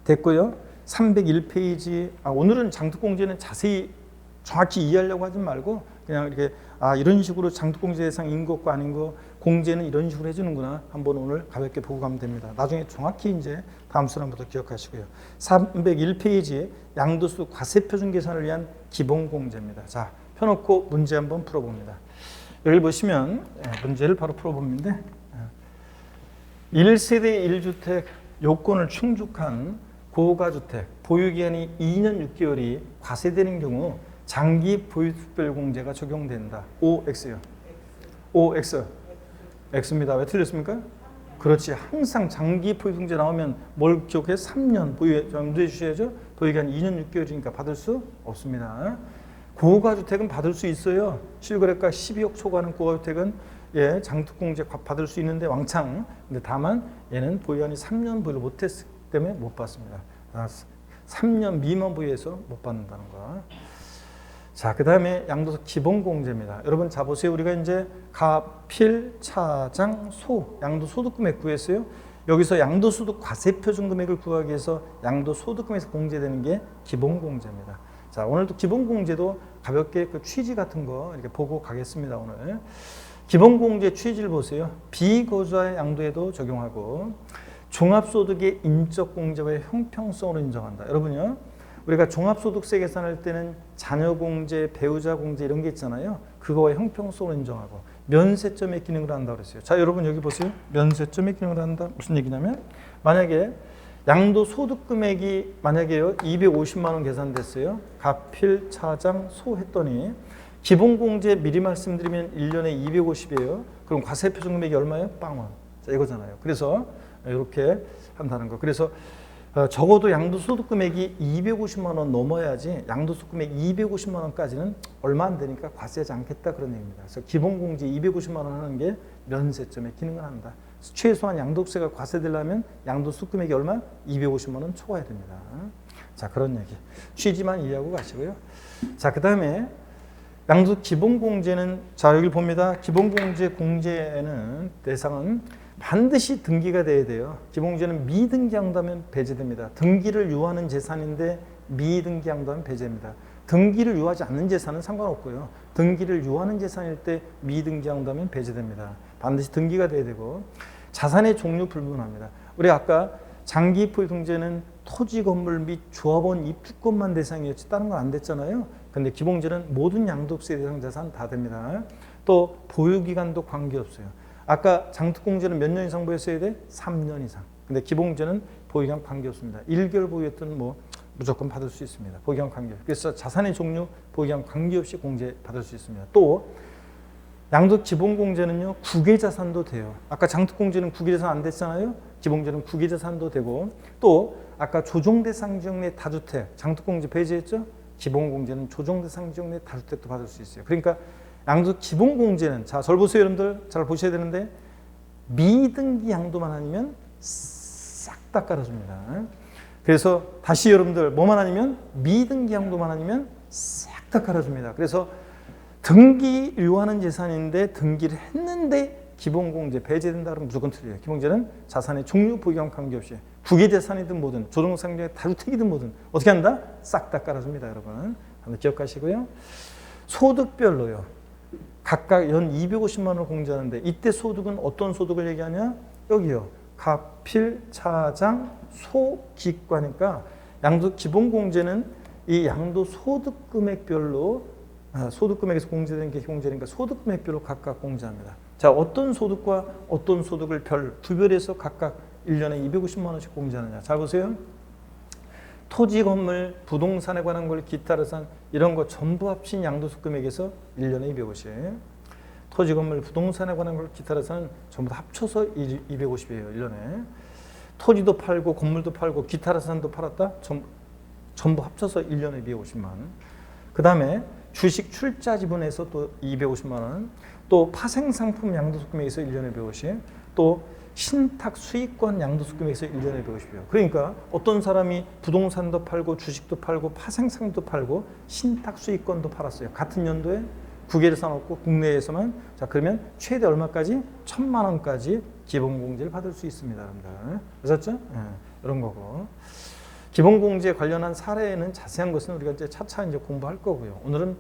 됐고요. 301페이지. 오늘은 장특공제는 자세히 정확히 이해하려고 하지 말고 그냥 이렇게 아 이런 식으로 장독공제 대상인 것과 아닌 거 공제는 이런 식으로 해주는구나 한번 오늘 가볍게 보고 가면 됩니다. 나중에 정확히 이제 다음 순환부터 기억하시고요. 301페이지 양도소 과세표준 계산을 위한 기본공제입니다. 자 펴놓고 문제 한번 풀어봅니다. 여기 보시면 문제를 바로 풀어보는데 1세대 1주택 요건을 충족한 고가주택 보유기한이 2년 6개월이 과세되는 경우 장기 보유특별공제가 적용된다. OX요. OX. X입니다. 왜 틀렸습니까? 그렇지. 항상 장기 보유특별공제 나오면 뭘 기억해? 3년 보유 염두해 주셔야죠. 보유기한 2년 6개월이니까 받을 수 없습니다. 고가주택은 받을 수 있어요. 실거래가 12억 초과하는 고가주택은 예, 장특공제 받을 수 있는데 왕창. 근데 다만 얘는 보유기한이 3년 보유를 못했기 때문에 못 받습니다. 3년 미만 보유해서 못 받는다는 거. 자, 그 다음에 양도소 기본공제입니다. 여러분 자 보세요. 우리가 이제 가필, 차장, 소 양도소득금액 구했어요. 여기서 양도소득 과세표준금액을 구하기 위해서 양도소득금에서 공제되는 게 기본공제입니다. 자, 오늘도 기본공제도 가볍게 그 취지 같은 거 이렇게 보고 가겠습니다. 오늘 기본공제 취지를 보세요. 비거주자의 양도에도 적용하고 종합소득의 인적공제와 형평성으로 인정한다. 여러분요, 우리가 종합소득세 계산할 때는 자녀공제, 배우자공제 이런 게 있잖아요. 그거와 형평성으로 인정하고 면세점의 기능을 한다고 그랬어요. 자, 여러분 여기 보세요. 면세점의 기능을 한다. 무슨 얘기냐면 만약에 양도소득금액이 만약에요 250만 원 계산됐어요. 가필, 차장, 소 했더니 기본공제 미리 말씀드리면 1년에 250이에요. 그럼 과세표준금액이 얼마예요? 빵원. 자, 이거잖아요. 그래서 이렇게 한다는 거. 그래서 적어도 양도소득금액이 250만 원 넘어야지 양도소득금액 250만 원까지는 얼마 안 되니까 과세하지 않겠다 그런 얘기입니다. 그래서 기본공제 250만 원 하는 게 면세점의 기능을 한다. 최소한 양도세가 과세되려면 양도소득금액이 얼마? 250만 원 초과해야 됩니다. 자, 그런 얘기. 취지만 이해하고 가시고요. 자, 그 다음에 양도 기본공제는 자 여기 봅니다. 기본공제 공제는 대상은 반드시 등기가 돼야 돼요. 기본공제는 미등기한다면 배제됩니다. 등기를 유하는 재산인데 미등기한다면 배제입니다. 등기를 유하지 않는 재산은 상관없고요. 등기를 유하는 재산일 때 미등기한다면 배제됩니다. 반드시 등기가 돼야 되고 자산의 종류 불문합니다. 우리 아까 장기 보유공제는 토지, 건물 및 조합원 입주권만 대상이었지 다른 건 안 됐잖아요. 근데 기본공제는 모든 양도세 대상 자산 다 됩니다. 또 보유기간도 관계없어요. 아까 장특공제는 몇 년 이상 보유했어야 돼? 3년 이상. 근데 기본공제는 보유기간 관계없습니다. 1개월 보유했던 뭐 무조건 받을 수 있습니다. 보유기간 관계없어요. 그래서 자산의 종류 보유기간 관계없이 공제 받을 수 있습니다. 또 양도 기본공제는요 국외자산도 돼요. 아까 장특공제는 국외자산 안 됐잖아요. 기본공제는 국외자산도 되고 또 아까 조정대상 지역 내 다주택 장특공제 배제했죠. 기본공제는 조정대상 지역 내 다주택도 받을 수 있어요. 그러니까 양도 기본공제는 자, 잘 보세요 여러분들. 잘 보셔야 되는데 미등기 양도만 아니면 싹 다 깔아줍니다. 그래서 다시 여러분들 뭐만 아니면 미등기 양도만 아니면 싹 다 깔아줍니다. 그래서 등기 유하는 재산인데 등기를 했는데 기본공제 배제된다 그러면 무조건 틀려요. 기본공제는 자산의 종류 보유기간 관계없이 국외재산이든 뭐든 조정상정의 다주택이든 뭐든 어떻게 한다? 싹 다 깔아줍니다. 여러분 한번 기억하시고요. 소득별로요. 각각 연 250만 원을 공제하는데 이때 소득은 어떤 소득을 얘기하냐? 여기요. 가필, 차장, 소, 기과니까 양도 기본공제는 이 양도 소득금액별로 소득금액에서 공제되는 게 공제니까 소득금액별로 각각 공제합니다. 자, 어떤 소득과 어떤 소득을 구별해서 각각 1년에 250만 원씩 공제하느냐. 잘 보세요. 토지, 건물, 부동산에 관한 걸 기타 자산 이런 거 전부 합친 양도소득금액에서 1년에 250. 토지, 건물, 부동산에 관한 걸 기타 자산은 전부 다 합쳐서 250이에요. 1년에. 토지도 팔고 건물도 팔고 기타 자산도 팔았다. 전부 합쳐서 1년에 250만. 그 다음에 주식 출자 지분에서 또 250만 원. 또 파생상품 양도소득금액에서 1년에 150. 또 신탁 수익권 양도소득금액에서 1년에 150이에요. 그러니까 어떤 사람이 부동산도 팔고 주식도 팔고 파생상도 팔고 신탁 수익권도 팔았어요. 같은 연도에 국외에서 없고 국내에서만. 자, 그러면 최대 얼마까지? 1,000만 원까지 기본공제를 받을 수 있습니다. 여러분들. 아셨죠? 네, 이런 거고. 기본공제 관련한 사례는 자세한 것은 우리가 이제 차차 이제 공부할 거고요. 오늘은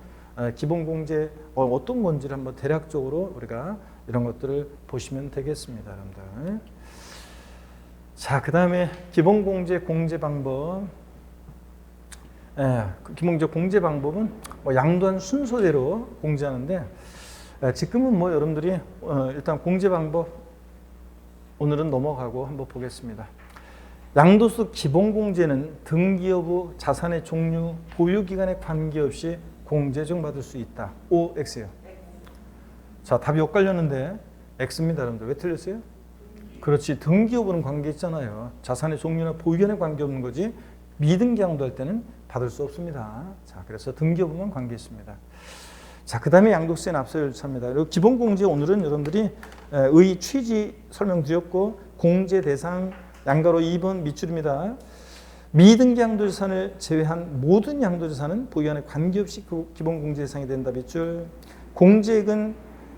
기본공제 어떤 건지를 한번 대략적으로 우리가 이런 것들을 보시면 되겠습니다, 여러분들. 자, 그 다음에 기본공제 공제 방법. 기본공제 공제 방법은 양도한 순서대로 공제하는데, 지금은 여러분들이 일단 공제 방법 오늘은 넘어가고 한번 보겠습니다. 양도소 기본공제는 등기 여부, 자산의 종류, 보유기간에 관계없이 공제적 받을 수 있다. O, X요. 자, 답이 엇갈렸는데 X입니다, 여러분들. 왜 틀렸어요? 그렇지, 등기 여부는 관계 있잖아요. 자산의 종류나 보유기간에 관계없는 거지 미등기 양도할 때는 받을 수 없습니다. 자, 그래서 등기 여부만 관계 있습니다. 자, 그 다음에 양도세 납세 절차입니다. 그리고 기본공제 오늘은 여러분들이 의 취지 설명드렸고, 공제 대상 양가로 2번 밑줄입니다. 미등기 양도자산을 제외한 모든 양도자산은 보유기간에 관계없이 기본공제 대상이 된다. 밑줄. 공제액은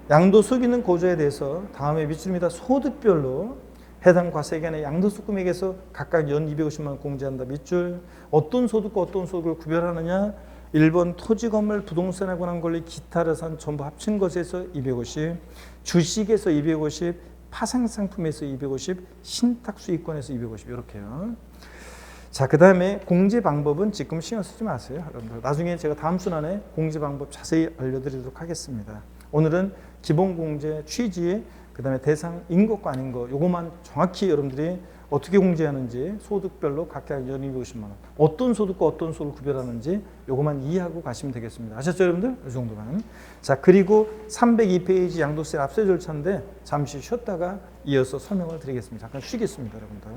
양도소득 있는 고조에 대해서 다음에 밑줄입니다. 소득별로 해당 과세기간의 양도소 금액에서 각각 연 250만 원 공제한다. 밑줄. 어떤 소득과 어떤 소득을 구별하느냐? 1번 토지, 건물, 부동산에 관한 권리, 기타 자산 전부 합친 것에서 250, 주식에서 250, 파생상품에서 250, 신탁수익권에서 250 이렇게요. 자, 그 다음에 공제 방법은 지금 신경 쓰지 마세요, 여러분들. 나중에 제가 다음 순환에 공제 방법 자세히 알려드리도록 하겠습니다. 오늘은 기본공제 취지, 그 다음에 대상인 것과 아닌 것, 요것만 정확히 여러분들이 어떻게 공제하는지, 소득별로 각각 연 250만 원, 어떤 소득과 어떤 소득을 구별하는지 요것만 이해하고 가시면 되겠습니다. 아셨죠, 여러분들? 이 정도만. 자, 그리고 302페이지 양도세 납세 절차인데 잠시 쉬었다가 이어서 설명을 드리겠습니다. 잠깐 쉬겠습니다, 여러분들.